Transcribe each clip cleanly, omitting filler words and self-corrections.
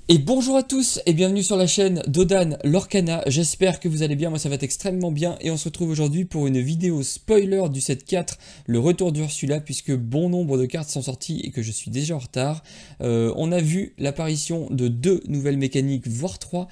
Et bonjour à tous et bienvenue sur la chaîne d'Odan Lorcana, j'espère que vous allez bien, moi ça va extrêmement bien et on se retrouve aujourd'hui pour une vidéo spoiler du set 4, le retour d'Ursula, puisque bon nombre de cartes sont sorties et que je suis déjà en retard. On a vu l'apparition de 2 nouvelles mécaniques, voire 3,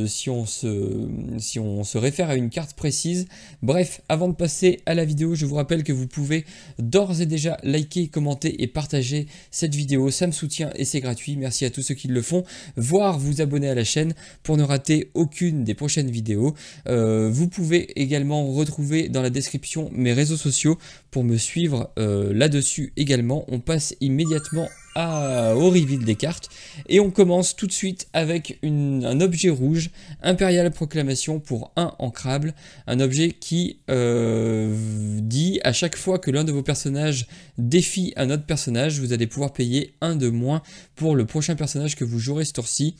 si on se réfère à une carte précise. Bref, avant de passer à la vidéo, je vous rappelle que vous pouvez d'ores et déjà liker, commenter et partager cette vidéo, ça me soutient et c'est gratuit, merci à tous ceux qui le font. Voire vous abonner à la chaîne pour ne rater aucune des prochaines vidéos. Vous pouvez également retrouver dans la description mes réseaux sociaux pour me suivre là-dessus également. On passe immédiatement au reveal des cartes et on commence tout de suite avec un objet rouge, Impérial Proclamation pour 1 ancrable, un objet qui dit à chaque fois que l'un de vos personnages défie un autre personnage, vous allez pouvoir payer 1 de moins pour le prochain personnage que vous jouerez ce tour-ci.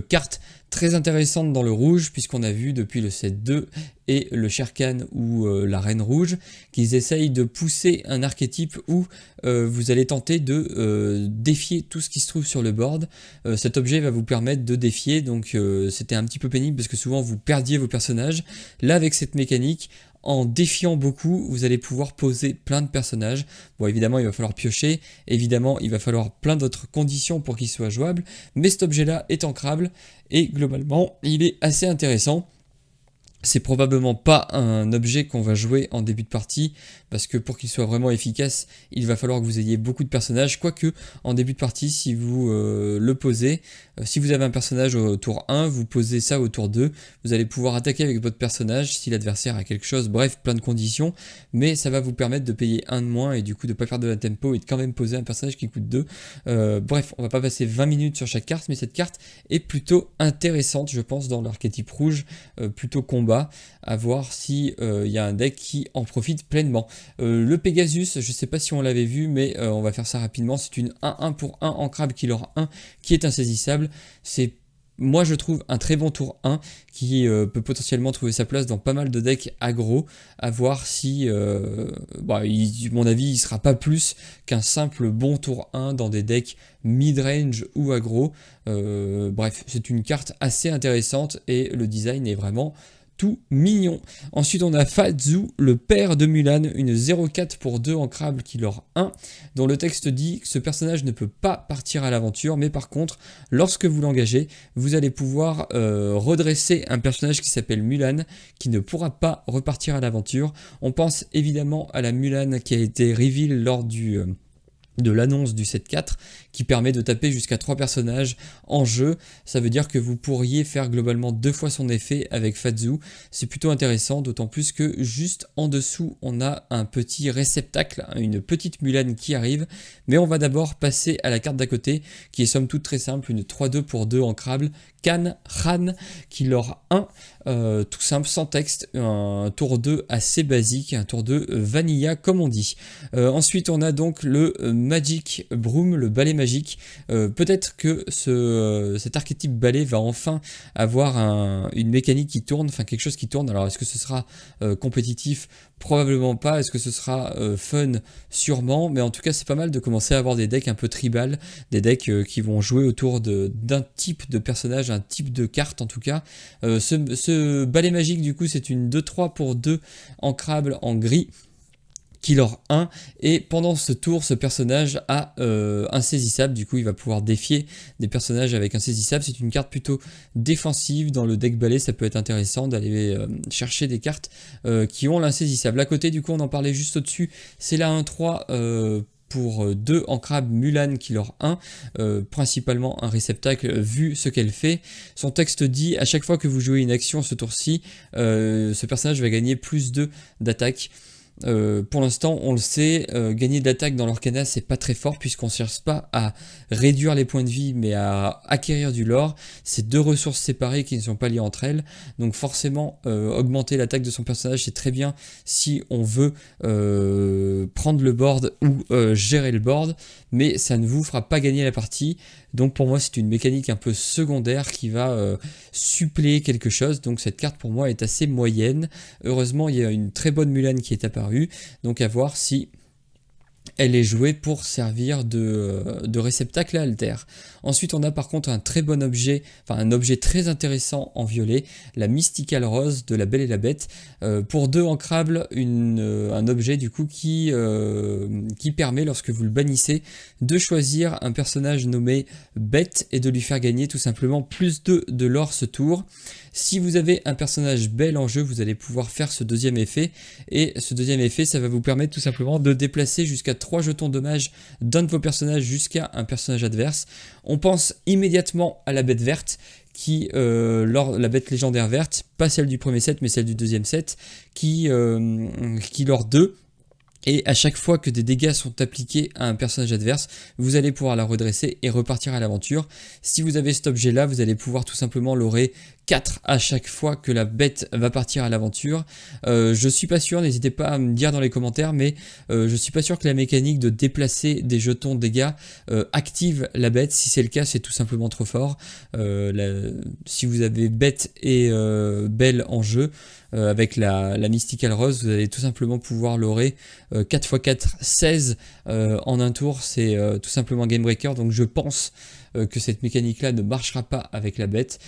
Carte très intéressante dans le rouge, puisqu'on a vu depuis le set 2 et le Sherkan ou la Reine Rouge qu'ils essayent de pousser un archétype où vous allez tenter de défier tout ce qui se trouve sur le board. Cet objet va vous permettre de défier, donc c'était un petit peu pénible parce que souvent vous perdiez vos personnages. Là, avec cette mécanique, en défiant beaucoup, vous allez pouvoir poser plein de personnages. Bon, évidemment, il va falloir piocher. Évidemment, il va falloir plein d'autres conditions pour qu'il soit jouable. Mais cet objet-là est ancrable et globalement, il est assez intéressant. C'est probablement pas un objet qu'on va jouer en début de partie, parce que pour qu'il soit vraiment efficace, il va falloir que vous ayez beaucoup de personnages, quoique en début de partie, si vous le posez, si vous avez un personnage au tour 1, vous posez ça au tour 2, vous allez pouvoir attaquer avec votre personnage si l'adversaire a quelque chose, bref, plein de conditions, mais ça va vous permettre de payer 1 de moins et du coup de pas perdre de la tempo et de quand même poser un personnage qui coûte 2. Bref, on va pas passer 20 minutes sur chaque carte, mais cette carte est plutôt intéressante, je pense, dans l'archétype rouge, plutôt combat, à voir si y a un deck qui en profite pleinement. Le Pegasus, je sais pas si on l'avait vu, mais on va faire ça rapidement. C'est une 1-1 pour 1 ancrable Killer 1 qui est insaisissable. C'est, moi je trouve, un très bon tour 1 qui peut potentiellement trouver sa place dans pas mal de decks aggro, à voir si, mon avis, il sera pas plus qu'un simple bon tour 1 dans des decks mid-range ou aggro. Bref, c'est une carte assez intéressante et le design est vraiment tout mignon. Ensuite, on a Fadzu, le père de Mulan, une 0-4 pour 2 ancrable Killer 1, dont le texte dit que ce personnage ne peut pas partir à l'aventure, mais par contre, lorsque vous l'engagez, vous allez pouvoir redresser un personnage qui s'appelle Mulan, qui ne pourra pas repartir à l'aventure. On pense évidemment à la Mulan qui a été reveal lors de l'annonce du set 4, qui permet de taper jusqu'à 3 personnages en jeu. Ça veut dire que vous pourriez faire globalement 2 fois son effet avec Fadzu. C'est plutôt intéressant, d'autant plus que juste en dessous, on a un petit réceptacle, une petite Mulan qui arrive. Mais on va d'abord passer à la carte d'à côté, qui est somme toute très simple, une 3-2 pour 2 ancrable, Khan Khan, Killer 1, tout simple, sans texte, un tour 2 assez basique, un tour 2 vanilla comme on dit. Ensuite, on a donc le Magic Broom, le balai magique. Peut-être que cet archétype balai va enfin avoir une mécanique qui tourne, enfin quelque chose qui tourne. Alors est-ce que ce sera compétitif? Probablement pas. Est-ce que ce sera fun? Sûrement. Mais en tout cas, c'est pas mal de commencer à avoir des decks un peu tribal, des decks qui vont jouer autour d'un type de personnage, un type de carte en tout cas. Ce balai magique, du coup, c'est une 2-3 pour 2 ancrable en gris. Killer 1, et pendant ce tour, ce personnage a insaisissable, du coup il va pouvoir défier des personnages avec insaisissable. C'est une carte plutôt défensive. Dans le deck balai, ça peut être intéressant d'aller chercher des cartes qui ont l'insaisissable. À côté, du coup, on en parlait juste au-dessus, c'est la 1-3 pour 2 ancrables Mulan Killer 1, principalement un réceptacle vu ce qu'elle fait. Son texte dit: à chaque fois que vous jouez une action ce tour-ci, ce personnage va gagner plus 2 d'attaque. Pour l'instant, on le sait, gagner de l'attaque dans l'Orcana, c'est pas très fort, puisqu'on ne cherche pas à réduire les points de vie, mais à acquérir du lore. C'est 2 ressources séparées qui ne sont pas liées entre elles. Donc forcément, augmenter l'attaque de son personnage, c'est très bien si on veut prendre le board ou gérer le board, mais ça ne vous fera pas gagner la partie. Donc pour moi, c'est une mécanique un peu secondaire qui va suppléer quelque chose. Donc cette carte pour moi est assez moyenne. Heureusement, il y a une très bonne Mulan qui est apparue, donc à voir si elle est jouée pour servir de réceptacle à alter. Ensuite, on a par contre un très bon objet, enfin un objet très intéressant en violet, la Mystical Rose de La Belle et la Bête. Pour 2 ancrables, un objet du coup qui permet, lorsque vous le bannissez, de choisir un personnage nommé Bête et de lui faire gagner tout simplement plus de l'or ce tour. Si vous avez un personnage Belle en jeu, vous allez pouvoir faire ce deuxième effet, et ce deuxième effet, ça va vous permettre tout simplement de déplacer jusqu'à 3 jetons dommages d'un de vos personnages jusqu'à un personnage adverse. On pense immédiatement à la bête verte, la bête légendaire verte, pas celle du premier set mais celle du deuxième set, qui lors 2. Et à chaque fois que des dégâts sont appliqués à un personnage adverse, vous allez pouvoir la redresser et repartir à l'aventure. Si vous avez cet objet là, vous allez pouvoir tout simplement l'aurer 4 à chaque fois que la bête va partir à l'aventure. Je suis pas sûr, n'hésitez pas à me dire dans les commentaires, mais je suis pas sûr que la mécanique de déplacer des jetons de dégâts active la bête. Si c'est le cas, c'est tout simplement trop fort. Si vous avez bête et belle en jeu, avec la Mystical Rose, vous allez tout simplement pouvoir l'aurer 4x4, 16 en un tour. C'est tout simplement game breaker, donc je pense que cette mécanique là ne marchera pas avec la bête,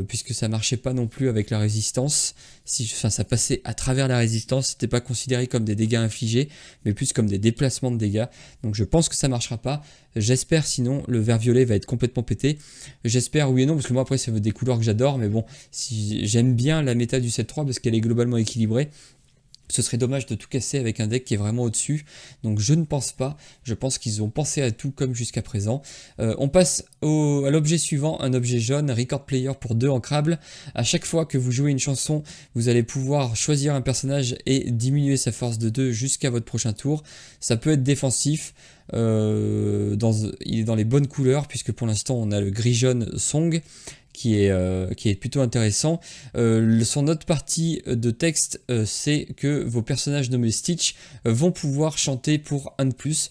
puisque ça marchait pas non plus avec la résistance. Ça passait à travers la résistance, c'était pas considéré comme des dégâts infligés, mais plus comme des déplacements de dégâts. Donc je pense que ça marchera pas. J'espère, sinon le vert violet va être complètement pété. J'espère oui et non, parce que moi après c'est des couleurs que j'adore, mais bon, si j'aime bien la méta du 7-3 parce qu'elle est globalement équilibrée. Ce serait dommage de tout casser avec un deck qui est vraiment au-dessus. Donc je ne pense pas. Je pense qu'ils ont pensé à tout comme jusqu'à présent. On passe à l'objet suivant, un objet jaune, Record Player pour 2 ancrables. À chaque fois que vous jouez une chanson, vous allez pouvoir choisir un personnage et diminuer sa force de 2 jusqu'à votre prochain tour. Ça peut être défensif. Il est dans les bonnes couleurs, puisque pour l'instant on a le gris-jaune Song, qui est plutôt intéressant. Son autre partie de texte, c'est que vos personnages nommés Stitch vont pouvoir chanter pour 1 de plus.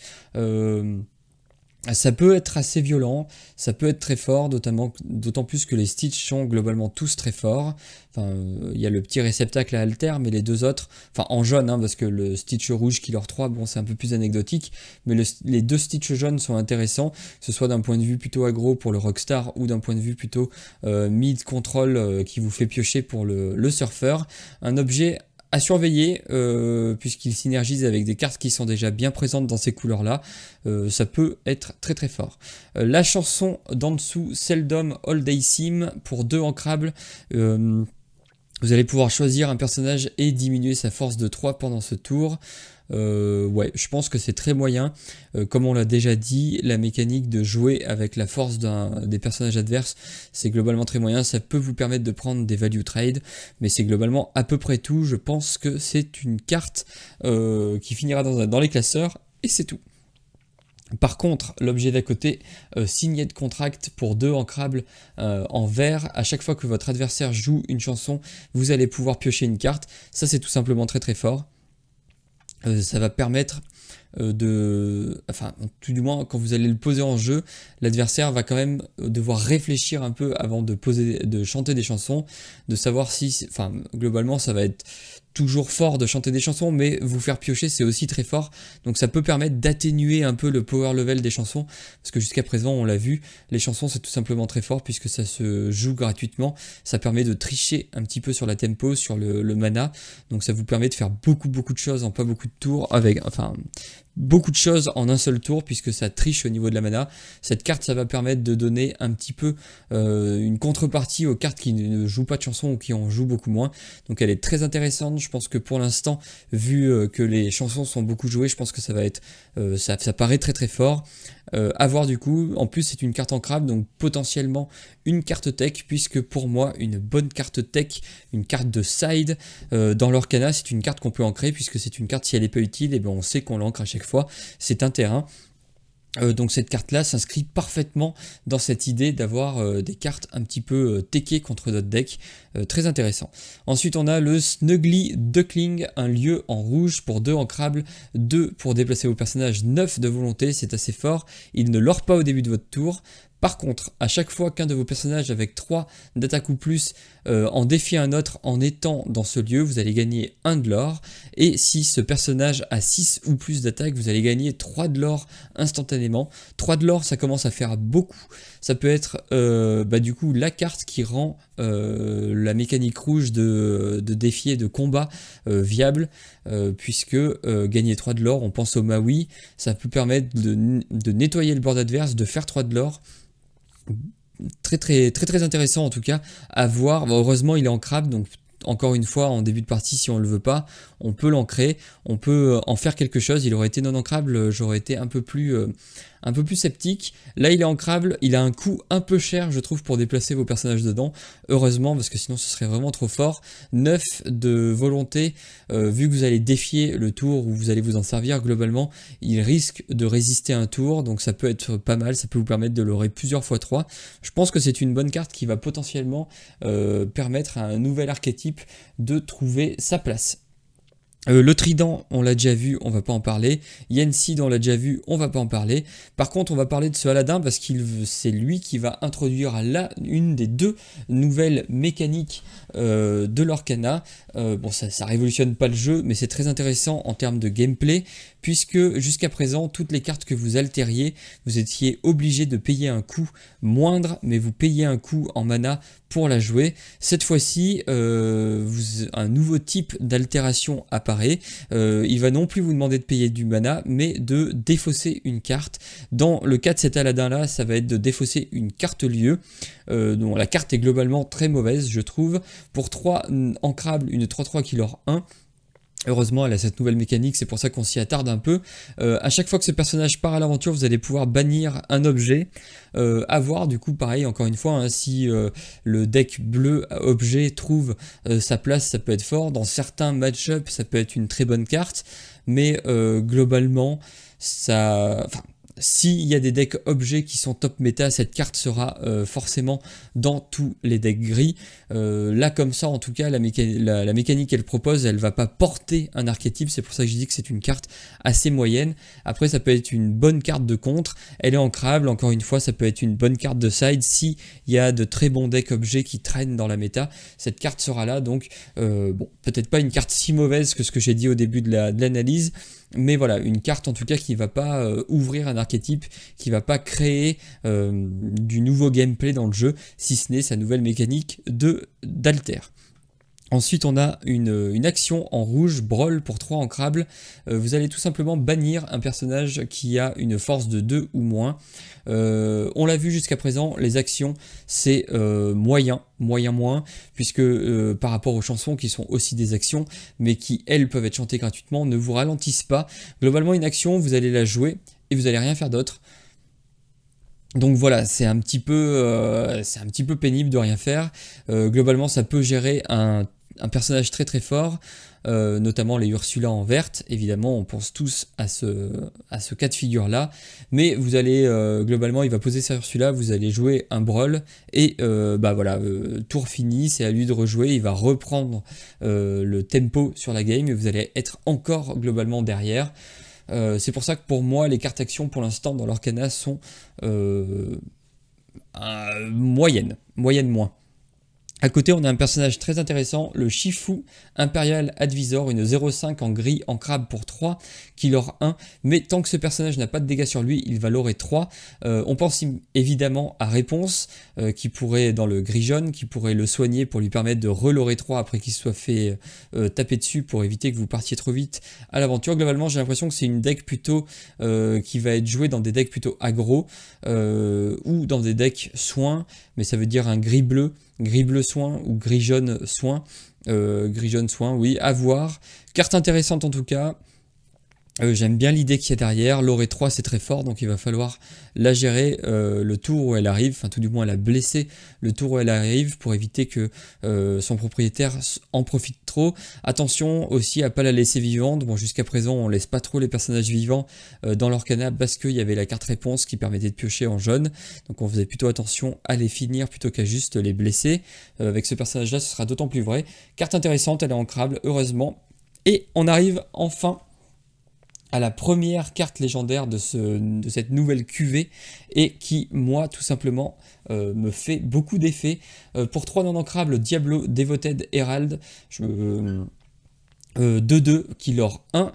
Ça peut être assez violent, ça peut être très fort, d'autant plus que les Stitch sont globalement tous très forts. Enfin, il y a le petit réceptacle à alter, mais les deux autres, enfin en jaune, parce que le Stitch rouge Killer 3, bon c'est un peu plus anecdotique, mais les deux Stitch jaunes sont intéressants, que ce soit d'un point de vue plutôt aggro pour le Rockstar, ou d'un point de vue plutôt mid control qui vous fait piocher pour le surfeur. Un objet à surveiller, puisqu'il synergise avec des cartes qui sont déjà bien présentes dans ces couleurs là. Ça peut être très très fort. La chanson d'en dessous, Seldom All Day Sim pour 2 ancrables. Vous allez pouvoir choisir un personnage et diminuer sa force de 3 pendant ce tour. Ouais, je pense que c'est très moyen. Comme on l'a déjà dit, la mécanique de jouer avec la force des personnages adverses, c'est globalement très moyen. Ça peut vous permettre de prendre des value trade, mais c'est globalement à peu près tout. Je pense que c'est une carte qui finira dans les classeurs, et c'est tout. Par contre, l'objet d'à côté, signé de contract pour 2 ancrables en vert. À chaque fois que votre adversaire joue une chanson, vous allez pouvoir piocher une carte. Ça, c'est tout simplement très très fort. Ça va permettre enfin tout du moins quand vous allez le poser en jeu, l'adversaire va quand même devoir réfléchir un peu avant de chanter des chansons, de savoir si, enfin globalement ça va être toujours fort de chanter des chansons, mais vous faire piocher c'est aussi très fort, donc ça peut permettre d'atténuer un peu le power level des chansons, parce que jusqu'à présent on l'a vu, les chansons c'est tout simplement très fort puisque ça se joue gratuitement, ça permet de tricher un petit peu sur la tempo, sur le mana, donc ça vous permet de faire beaucoup de choses en pas beaucoup de tours, beaucoup de choses en un seul tour puisque ça triche au niveau de la mana. Cette carte ça va permettre de donner un petit peu une contrepartie aux cartes qui ne jouent pas de chansons ou qui en jouent beaucoup moins, donc elle est très intéressante. Je pense que pour l'instant, vu que les chansons sont beaucoup jouées, je pense que ça va être ça paraît très très fort. À voir du coup, en plus c'est une carte ancrable, donc potentiellement une carte tech, puisque pour moi une bonne carte tech, une carte de side dans l'Orcana, c'est une carte qu'on peut ancrer, puisque c'est une carte, si elle n'est pas utile, et bien on sait qu'on l'ancre à chaque fois, c'est un terrain. Donc cette carte là s'inscrit parfaitement dans cette idée d'avoir des cartes un petit peu techées contre notre deck, très intéressant. Ensuite on a le Snuggly Duckling, un lieu en rouge pour 2 ancrables, 2 pour déplacer vos personnages, 9 de volonté, c'est assez fort, il ne lore pas au début de votre tour. Par contre, à chaque fois qu'un de vos personnages avec 3 d'attaque ou plus en défie un autre en étant dans ce lieu, vous allez gagner 1 de l'or. Et si ce personnage a 6 ou plus d'attaque, vous allez gagner 3 de l'or instantanément. 3 de l'or, ça commence à faire beaucoup. Ça peut être du coup la carte qui rend la mécanique rouge de défi et de combat viable, puisque gagner 3 de l'or, on pense au Maui, ça peut permettre de nettoyer le board adverse, de faire 3 de l'or. Très intéressant en tout cas à voir. Heureusement il est ancrable, donc encore une fois en début de partie, si on le veut pas, on peut l'ancrer, on peut en faire quelque chose. Il aurait été non ancrable, j'aurais été un peu plus sceptique. Là il est ancrable, il a un coût un peu cher je trouve pour déplacer vos personnages dedans, heureusement, parce que sinon ce serait vraiment trop fort. 9 de volonté, vu que vous allez défier le tour où vous allez vous en servir, globalement il risque de résister un tour, donc ça peut être pas mal, ça peut vous permettre de l'aurer plusieurs fois 3. Je pense que c'est une bonne carte qui va potentiellement permettre à un nouvel archétype de trouver sa place. Le trident, on l'a déjà vu, on va pas en parler. Yensid, on l'a déjà vu, on va pas en parler. Par contre, on va parler de ce Aladin parce que c'est lui qui va introduire une des 2 nouvelles mécaniques de l'Orcana. Bon, ça révolutionne pas le jeu, mais c'est très intéressant en termes de gameplay, puisque jusqu'à présent, toutes les cartes que vous altériez, vous étiez obligé de payer un coût moindre, mais vous payez un coût en mana pour la jouer. Cette fois-ci, un nouveau type d'altération apparaît. Il va non plus vous demander de payer du mana, mais de défausser une carte. Dans le cas de cet Aladin-là, ça va être de défausser une carte lieu. Donc la carte est globalement très mauvaise, je trouve. Pour 3 ancrables, une 3-3 qui leur 1. Heureusement, elle a cette nouvelle mécanique, c'est pour ça qu'on s'y attarde un peu. À chaque fois que ce personnage part à l'aventure, vous allez pouvoir bannir un objet. À voir, du coup, pareil, encore une fois, hein, si le deck bleu objet trouve sa place, ça peut être fort. Dans certains match-up, ça peut être une très bonne carte. Mais globalement, ça... Enfin, s'il y a des decks objets qui sont top méta, cette carte sera forcément dans tous les decks gris. Là comme ça en tout cas, la mécanique qu'elle propose, elle va pas porter un archétype, c'est pour ça que je dis que c'est une carte assez moyenne. Après ça peut être une bonne carte de contre, elle est ancrable, encore une fois ça peut être une bonne carte de side si il y a de très bons decks objets qui traînent dans la méta, cette carte sera là. Donc bon, peut-être pas une carte si mauvaise que ce que j'ai dit au début de l'analyse, mais voilà, une carte en tout cas qui va pas ouvrir un archétype, qui va pas créer du nouveau gameplay dans le jeu, si ce n'est sa nouvelle mécanique d'alter. Ensuite, on a une action en rouge, Brawl pour 3 ancrables. Vous allez tout simplement bannir un personnage qui a une force de 2 ou moins. On l'a vu jusqu'à présent, les actions, c'est moyen moins, puisque par rapport aux chansons qui sont aussi des actions, mais qui, elles, peuvent être chantées gratuitement, ne vous ralentissent pas. Globalement, une action, vous allez la jouer et vous n'allez rien faire d'autre. Donc voilà, c'est un petit peu pénible de rien faire. Globalement, ça peut gérer un personnage très fort, notamment les Ursula en verte. Évidemment, on pense tous à ce cas de figure là, mais vous allez globalement, il va poser sa Ursula, vous allez jouer un Brawl et voilà, tour fini, c'est à lui de rejouer, il va reprendre le tempo sur la game et vous allez être encore globalement derrière. C'est pour ça que pour moi les cartes actions pour l'instant dans l'Orcana sont moyennes moins. À côté, on a un personnage très intéressant, le Shifu Imperial Advisor, une 0,5 en gris en crabe pour 3, qui leur 1, mais tant que ce personnage n'a pas de dégâts sur lui, il va l'aurer 3. On pense évidemment à Réponse, qui pourrait, dans le gris jaune, qui pourrait le soigner pour lui permettre de relorer 3 après qu'il soit fait taper dessus pour éviter que vous partiez trop vite à l'aventure. Globalement, j'ai l'impression que c'est une deck plutôt qui va être jouée dans des decks plutôt aggro, ou dans des decks soins, mais ça veut dire un gris bleu soin ou gris jaune soin. Gris jaune soin, oui, à voir. Carte intéressante en tout cas. J'aime bien l'idée qu'il y a derrière. L'Oré 3 c'est très fort, donc il va falloir la gérer le tour où elle arrive, enfin tout du moins la blesser le tour où elle arrive pour éviter que son propriétaire en profite trop. Attention aussi à pas la laisser vivante. Bon, jusqu'à présent on laisse pas trop les personnages vivants dans l'Orcana parce qu'il y avait la carte réponse qui permettait de piocher en jaune, donc on faisait plutôt attention à les finir plutôt qu'à juste les blesser. Avec ce personnage là ce sera d'autant plus vrai. Carte intéressante, elle est ancrable heureusement. Et on arrive enfin à la première carte légendaire de cette nouvelle cuvée et qui, moi, tout simplement, me fait beaucoup d'effets. Pour 3 non ancrables, Diablo, Devoted Herald, 2-2 qui leur 1.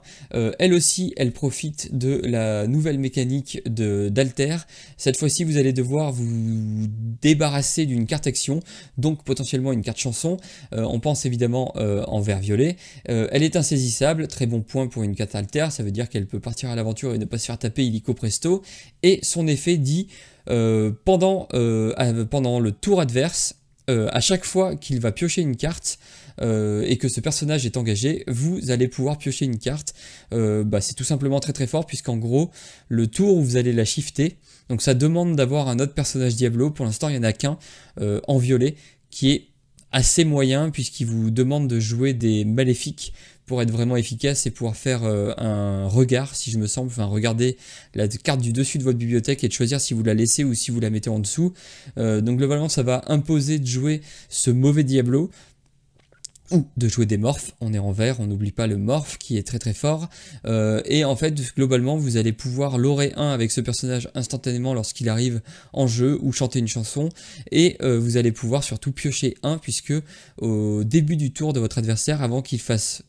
Elle aussi, elle profite de la nouvelle mécanique d'Alter. Cette fois-ci, vous allez devoir vous débarrasser d'une carte action, donc potentiellement une carte chanson. On pense évidemment en vert violet. Elle est insaisissable, très bon point pour une carte Alter, ça veut dire qu'elle peut partir à l'aventure et ne pas se faire taper illico presto. Et son effet dit pendant le tour adverse, à chaque fois qu'il va piocher une carte, et que ce personnage est engagé, vous allez pouvoir piocher une carte. C'est tout simplement très très fort, puisqu'en gros, le tour où vous allez la shifter, donc ça demande d'avoir un autre personnage Diablo. Pour l'instant, il n'y en a qu'un en violet, qui est assez moyen, puisqu'il vous demande de jouer des maléfiques pour être vraiment efficace et pouvoir faire un regard, si je me semble, enfin regarder la carte du dessus de votre bibliothèque et de choisir si vous la laissez ou si vous la mettez en dessous. Donc globalement, ça va imposer de jouer ce mauvais Diablo, ou de jouer des morphes. On est en vert, on n'oublie pas le morph qui est très très fort, et en fait globalement vous allez pouvoir lorer 1 avec ce personnage instantanément lorsqu'il arrive en jeu, ou chanter une chanson, et vous allez pouvoir surtout piocher 1, puisque au début du tour de votre adversaire, avant qu'il fasse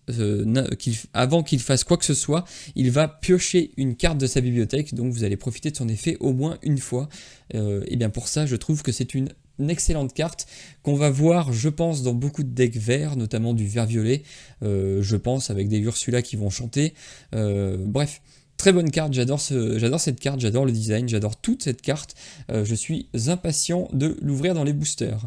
quoi que ce soit, il va piocher une carte de sa bibliothèque, donc vous allez profiter de son effet au moins une fois. Et bien pour ça, je trouve que c'est une excellente carte qu'on va voir, je pense, dans beaucoup de decks verts, notamment du vert violet, je pense, avec des Ursula qui vont chanter. Bref, très bonne carte, j'adore cette carte, j'adore le design, j'adore toute cette carte. Je suis impatient de l'ouvrir dans les boosters.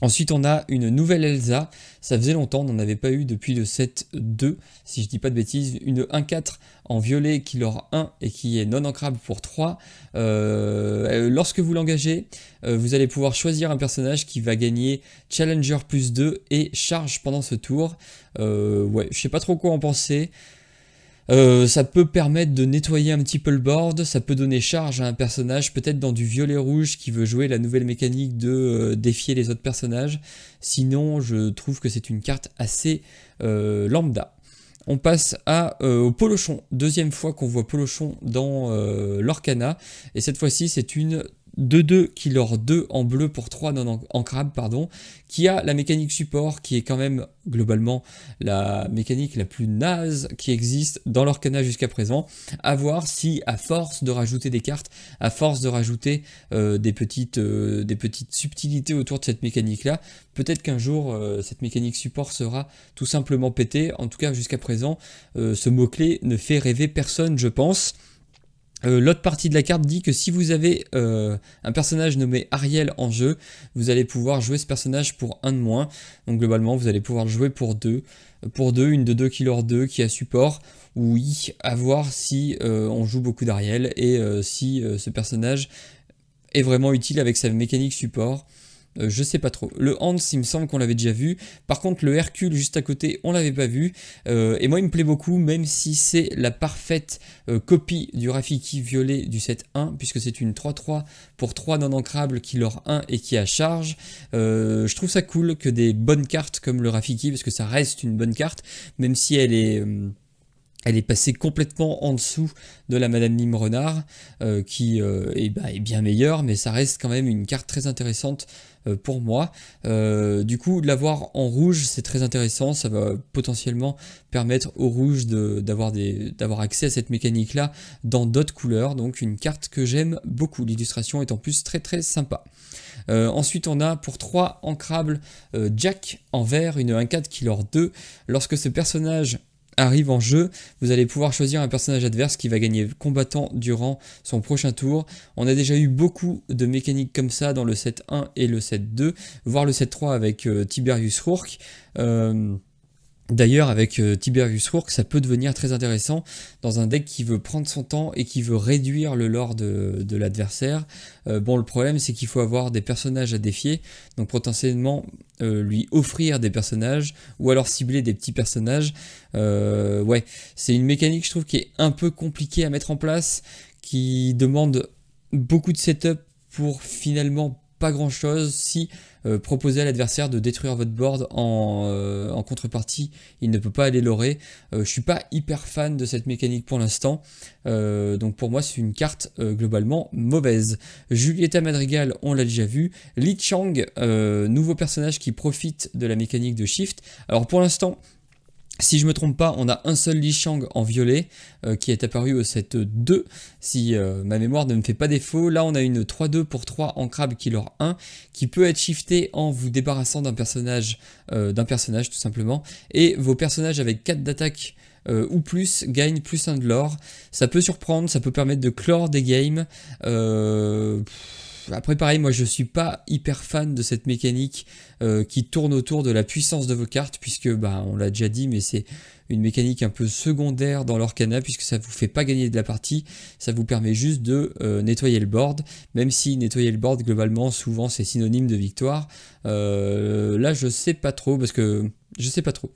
Ensuite, on a une nouvelle Elsa. Ça faisait longtemps, on n'en avait pas eu depuis le set 2, si je dis pas de bêtises. Une 1-4 en violet qui leur 1 et qui est non ancrable pour 3. Lorsque vous l'engagez, vous allez pouvoir choisir un personnage qui va gagner Challenger plus 2 et charge pendant ce tour. Ouais, je sais pas trop quoi en penser. Ça peut permettre de nettoyer un petit peu le board, ça peut donner charge à un personnage, peut-être dans du violet-rouge qui veut jouer la nouvelle mécanique de défier les autres personnages. Sinon, je trouve que c'est une carte assez lambda. On passe au Polochon, deuxième fois qu'on voit Polochon dans l'Orcana, et cette fois-ci c'est une 2-2 qui leur 2 en bleu pour 3 non ancrables, qui a la mécanique support, qui est quand même globalement la mécanique la plus naze qui existe dans l'Orcana jusqu'à présent. À voir si, à force de rajouter des cartes, à force de rajouter des petites subtilités autour de cette mécanique là, peut-être qu'un jour cette mécanique support sera tout simplement pétée. En tout cas jusqu'à présent, ce mot-clé ne fait rêver personne, je pense. L'autre partie de la carte dit que si vous avez un personnage nommé Ariel en jeu, vous allez pouvoir jouer ce personnage pour 1 de moins. Donc globalement, vous allez pouvoir le jouer pour 2. Pour 2, une de 2 qui leur 2 qui a support. Oui, à voir si on joue beaucoup d'Ariel et si ce personnage est vraiment utile avec sa mécanique support. Je sais pas trop. Le Hans, il me semble qu'on l'avait déjà vu. Par contre, le Hercule juste à côté, on l'avait pas vu. Et moi, il me plaît beaucoup, même si c'est la parfaite copie du Rafiki violet du set 1, puisque c'est une 3-3 pour 3 non ancrables qui leur 1 et qui a charge. Je trouve ça cool que des bonnes cartes comme le Rafiki, parce que ça reste une bonne carte, même si elle est passée complètement en dessous de la Madame Nîmes Renard, qui est bien meilleure, mais ça reste quand même une carte très intéressante pour moi. Du coup, de l'avoir en rouge, c'est très intéressant, ça va potentiellement permettre au rouge d'avoir accès à cette mécanique-là dans d'autres couleurs, donc une carte que j'aime beaucoup. L'illustration est en plus très très sympa. Ensuite, on a pour 3 ancrables Jack en vert, une 1-4 qui leur 2. Lorsque ce personnage arrive en jeu, vous allez pouvoir choisir un personnage adverse qui va gagner combattant durant son prochain tour. On a déjà eu beaucoup de mécaniques comme ça dans le set 1 et le set 2, voire le set 3 avec Tiberius Rourke. D'ailleurs, avec Tiberius Rourke, ça peut devenir très intéressant dans un deck qui veut prendre son temps et qui veut réduire le lore de l'adversaire. Bon, le problème, c'est qu'il faut avoir des personnages à défier, donc potentiellement lui offrir des personnages, ou alors cibler des petits personnages. Ouais, c'est une mécanique, je trouve, qui est un peu compliquée à mettre en place, qui demande beaucoup de setup pour finalement pas grand chose si proposer à l'adversaire de détruire votre board en contrepartie, il ne peut pas aller lorer. Je suis pas hyper fan de cette mécanique pour l'instant, donc pour moi c'est une carte globalement mauvaise. Julieta Madrigal, on l'a déjà vu. Li Chang, nouveau personnage qui profite de la mécanique de shift. Alors pour l'instant, si je me trompe pas, on a un seul Li Chang en violet qui est apparu au set 2, si ma mémoire ne me fait pas défaut. Là on a une 3-2 pour 3 en crabe killer 1 qui peut être shifté en vous débarrassant d'un personnage tout simplement. Et vos personnages avec 4 d'attaque ou plus gagnent plus 1 de lore. Ça peut surprendre, ça peut permettre de clore des games. Après pareil, moi je suis pas hyper fan de cette mécanique qui tourne autour de la puissance de vos cartes, puisque bah on l'a déjà dit, mais c'est une mécanique un peu secondaire dans l'Orcana, puisque ça vous fait pas gagner de la partie, ça vous permet juste de nettoyer le board, même si nettoyer le board globalement souvent c'est synonyme de victoire. Là je sais pas trop, parce que je sais pas trop.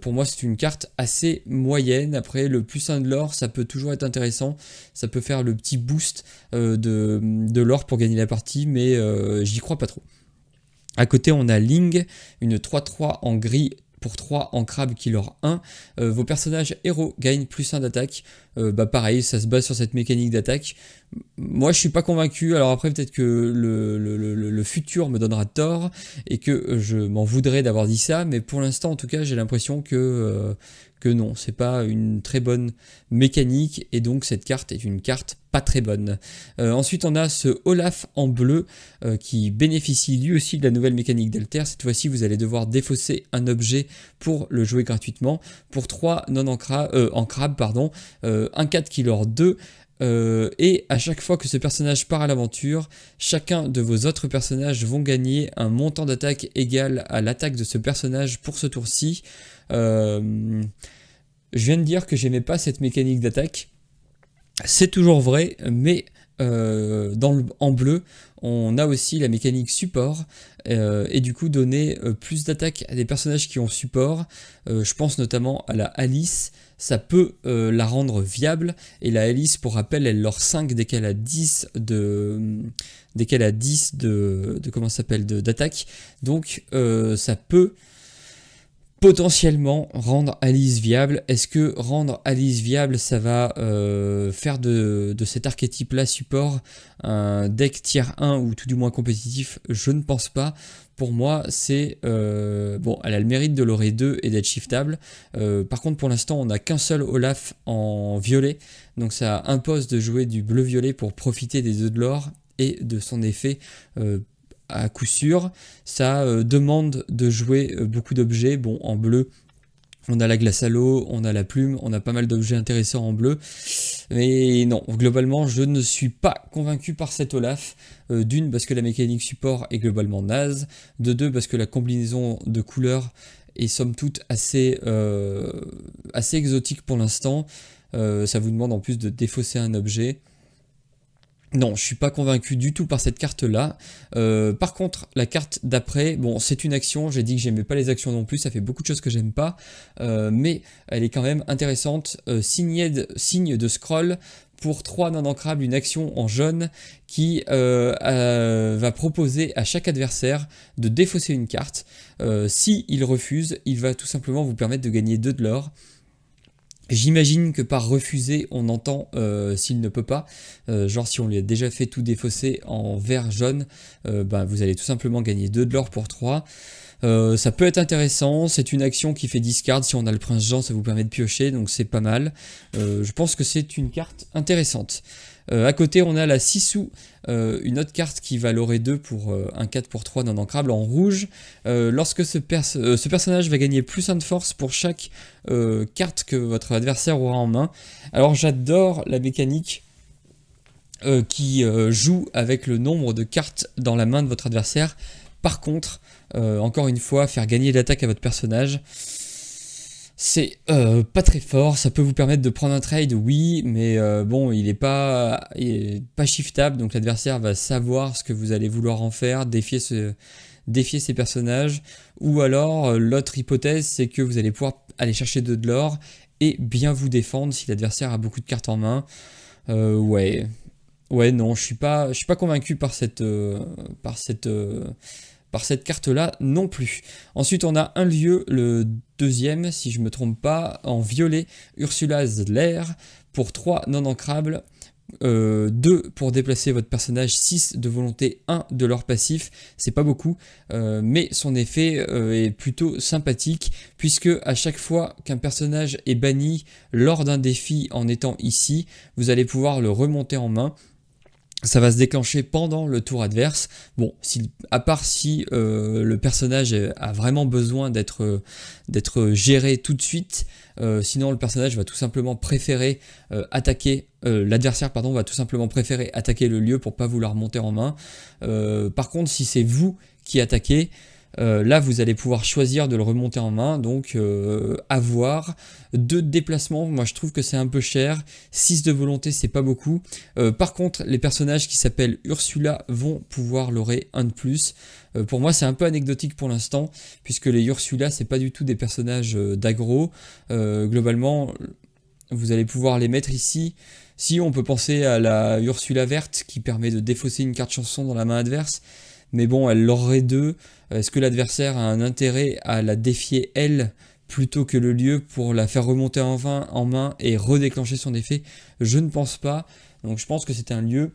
Pour moi c'est une carte assez moyenne. Après le plus 1 de l'or ça peut toujours être intéressant, ça peut faire le petit boost de l'or pour gagner la partie, mais j'y crois pas trop. À côté on a Ling, une 3-3 en gris pour 3 en crabe killer 1. Vos personnages héros gagnent plus 1 d'attaque. Bah pareil, ça se base sur cette mécanique d'attaque. Moi je suis pas convaincu, alors après peut-être que le futur me donnera tort et que je m'en voudrais d'avoir dit ça, mais pour l'instant en tout cas j'ai l'impression que non, c'est pas une très bonne mécanique et donc cette carte est une carte pas très bonne. Ensuite on a ce Olaf en bleu qui bénéficie lui aussi de la nouvelle mécanique d'Alter. Cette fois-ci vous allez devoir défausser un objet pour le jouer gratuitement. Pour 3 non en crabe, pardon, un 4 killer 2. Et à chaque fois que ce personnage part à l'aventure, chacun de vos autres personnages vont gagner un montant d'attaque égal à l'attaque de ce personnage pour ce tour-ci. Je viens de dire que j'aimais pas cette mécanique d'attaque. C'est toujours vrai, mais en bleu, on a aussi la mécanique support et du coup donner plus d'attaque à des personnages qui ont support. Je pense notamment à la Alice, ça peut la rendre viable. Et la Alice, pour rappel, elle leur 5 dès qu'elle a 10 comment ça s'appelle, d'attaque. Donc ça peut potentiellement rendre Alice viable. Est-ce que rendre Alice viable, ça va faire de cet archétype-là support un deck tier 1 ou tout du moins compétitif? Je ne pense pas. Pour moi, c'est... bon, elle a le mérite de l'aurer 2 et d'être shiftable. Par contre, pour l'instant, on n'a qu'un seul Olaf en violet. Donc ça impose de jouer du bleu-violet pour profiter des 2 de l'or et de son effet à coup sûr. Ça demande de jouer beaucoup d'objets. Bon, en bleu, on a la glace à l'eau, on a la plume, on a pas mal d'objets intéressants en bleu. Mais non, globalement, je ne suis pas convaincu par cet Olaf. D'une, parce que la mécanique support est globalement naze. De deux, parce que la combinaison de couleurs est somme toute assez exotique pour l'instant. Ça vous demande en plus de défausser un objet. Non, je suis pas convaincu du tout par cette carte-là. Par contre, la carte d'après, bon, c'est une action. J'ai dit que j'aimais pas les actions non plus. Ça fait beaucoup de choses que j'aime pas. Mais elle est quand même intéressante. Signe de scroll. Pour 3 non ancrables, une action en jaune qui va proposer à chaque adversaire de défausser une carte. Si il refuse, il va tout simplement vous permettre de gagner 2 de l'or. J'imagine que par refuser, on entend s'il ne peut pas. Genre si on lui a déjà fait tout défausser en vert jaune, bah, vous allez tout simplement gagner 2 de l'or pour 3. Ça peut être intéressant, c'est une action qui fait discard. Si on a le prince Jean, ça vous permet de piocher, donc c'est pas mal. Je pense que c'est une carte intéressante. À côté, on a la Sissou, une autre carte qui va l'aurer 2 pour un 4 pour 3 non ancrable en rouge. Lorsque ce personnage va gagner plus 1 de force pour chaque carte que votre adversaire aura en main. Alors j'adore la mécanique qui joue avec le nombre de cartes dans la main de votre adversaire. Par contre, encore une fois, faire gagner l'attaque à votre personnage, c'est pas très fort. Ça peut vous permettre de prendre un trade, oui, mais bon, il est pas shiftable, donc l'adversaire va savoir ce que vous allez vouloir en faire, défier ces personnages. Ou alors, l'autre hypothèse, c'est que vous allez pouvoir aller chercher 2 de l'or et bien vous défendre si l'adversaire a beaucoup de cartes en main. Ouais, Ouais, non, je suis pas convaincu par cette carte-là non plus. Ensuite, on a un lieu, le deuxième, si je me trompe pas, en violet, Ursula's Lair, pour 3 non ancrables. 2 pour déplacer votre personnage, 6 de volonté, 1 de leur passif, c'est pas beaucoup, mais son effet est plutôt sympathique, puisque à chaque fois qu'un personnage est banni lors d'un défi en étant ici, vous allez pouvoir le remonter en main. Ça va se déclencher pendant le tour adverse. Bon, à part si le personnage a vraiment besoin d'être géré tout de suite, sinon le personnage va tout simplement préférer attaquer, l'adversaire pardon, va tout simplement préférer attaquer le lieu pour pas vous la remonter en main. Par contre, si c'est vous qui attaquez, là vous allez pouvoir choisir de le remonter en main, donc avoir 2 de déplacement, moi je trouve que c'est un peu cher, 6 de volonté c'est pas beaucoup. Par contre les personnages qui s'appellent Ursula vont pouvoir l'aurer 1 de plus. Pour moi c'est un peu anecdotique pour l'instant, puisque les Ursula c'est pas du tout des personnages d'aggro. Globalement vous allez pouvoir les mettre ici. Si on peut penser à la Ursula verte qui permet de défausser une carte chanson dans la main adverse, mais bon, elle l'aurait 2. Est-ce que l'adversaire a un intérêt à la défier elle plutôt que le lieu pour la faire remonter en main et redéclencher son effet? Je ne pense pas. Donc je pense que c'est un lieu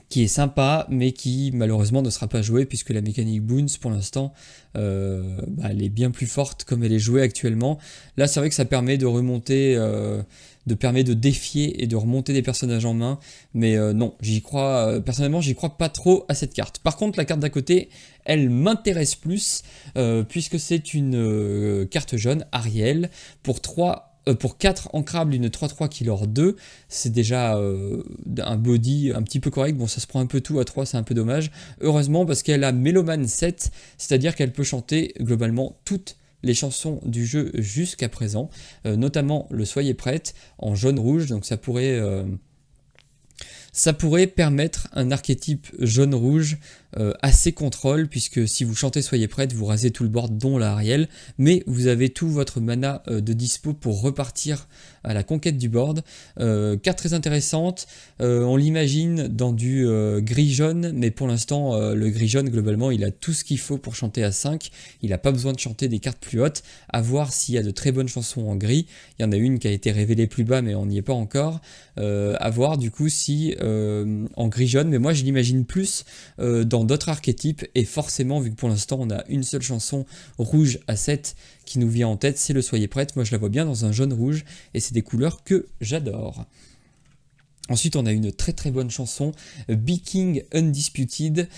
qui est sympa, mais qui malheureusement ne sera pas joué, puisque la mécanique Boons pour l'instant elle est bien plus forte comme elle est jouée actuellement. Là c'est vrai que ça permet de remonter, permet de défier et de remonter des personnages en main, mais non, personnellement j'y crois pas trop à cette carte. Par contre la carte d'à côté, elle m'intéresse plus, puisque c'est une carte jaune, Ariel, pour 4 ancrables, une 3-3 qui leur 2, c'est déjà un body un petit peu correct. Bon, ça se prend un peu tout à 3, c'est un peu dommage. Heureusement, parce qu'elle a Méloman 7, c'est-à-dire qu'elle peut chanter globalement toutes les chansons du jeu jusqu'à présent, notamment le Soyez prête en jaune-rouge, donc ça pourrait permettre un archétype jaune-rouge assez contrôle, puisque si vous chantez Soyez prête, vous rasez tout le board dont la Ariel, mais vous avez tout votre mana de dispo pour repartir à la conquête du board. Carte très intéressante, on l'imagine dans du gris-jaune, mais pour l'instant le gris-jaune globalement il a tout ce qu'il faut pour chanter à 5, il n'a pas besoin de chanter des cartes plus hautes, à voir s'il y a de très bonnes chansons en gris, il y en a une qui a été révélée plus bas mais on n'y est pas encore, à voir du coup si en gris-jaune, mais moi je l'imagine plus dans d'autres archétypes, et forcément vu que pour l'instant on a une seule chanson rouge à 7 qui nous vient en tête, c'est le Soyez prête, moi je la vois bien dans un jaune-rouge, et c'est des couleurs que j'adore. Ensuite, on a une très très bonne chanson, Be King Undisputed,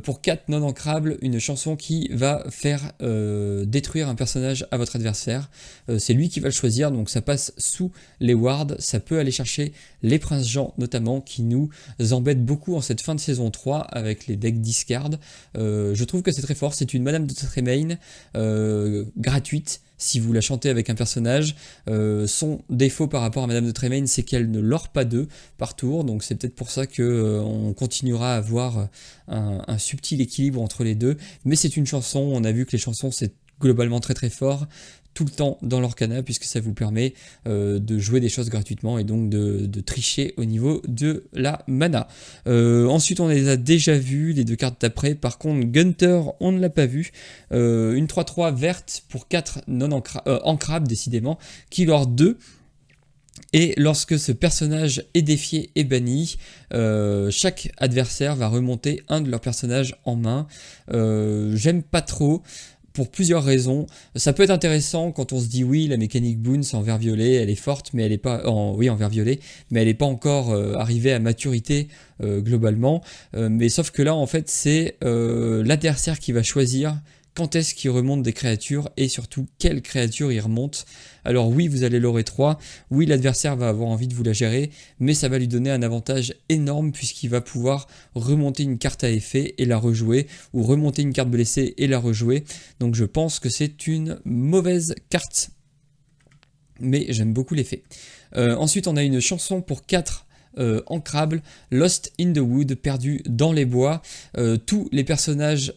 pour 4 non ancrables, une chanson qui va faire détruire un personnage à votre adversaire. C'est lui qui va le choisir, donc ça passe sous les wards, ça peut aller chercher les Princes Jean notamment, qui nous embêtent beaucoup en cette fin de saison 3 avec les decks discard. Je trouve que c'est très fort, c'est une Madame de Tremaine gratuite. Si vous la chantez avec un personnage, son défaut par rapport à Madame de Tremaine, c'est qu'elle ne lore pas 2 par tour, donc c'est peut-être pour ça que on continuera à avoir un subtil équilibre entre les deux, mais c'est une chanson, on a vu que les chansons c'est globalement très très fort, tout le temps dans l'Orcana, puisque ça vous permet de jouer des choses gratuitement et donc de tricher au niveau de la mana. Ensuite on les a déjà vus, les 2 cartes d'après. Par contre Gunter on ne l'a pas vu, une 3-3 verte pour 4 non ancrables décidément, qui leur 2. Et lorsque ce personnage est défié et banni, chaque adversaire va remonter un de leurs personnages en main. J'aime pas trop, pour plusieurs raisons. Ça peut être intéressant quand on se dit oui, la mécanique Boons en vert violet, elle est forte, mais elle est pas en vert violet, mais elle n'est pas encore arrivée à maturité globalement. Mais sauf que là, en fait, c'est l'adversaire qui va choisir quand est-ce qu'il remonte des créatures et surtout quelle créature il remonte. Alors oui, vous allez l'aurer 3, oui l'adversaire va avoir envie de vous la gérer, mais ça va lui donner un avantage énorme puisqu'il va pouvoir remonter une carte à effet et la rejouer, ou remonter une carte blessée et la rejouer. Donc je pense que c'est une mauvaise carte, mais j'aime beaucoup l'effet. Ensuite on a une chanson pour 4 ancrable, Lost in the Wood, perdu dans les bois. Tous les personnages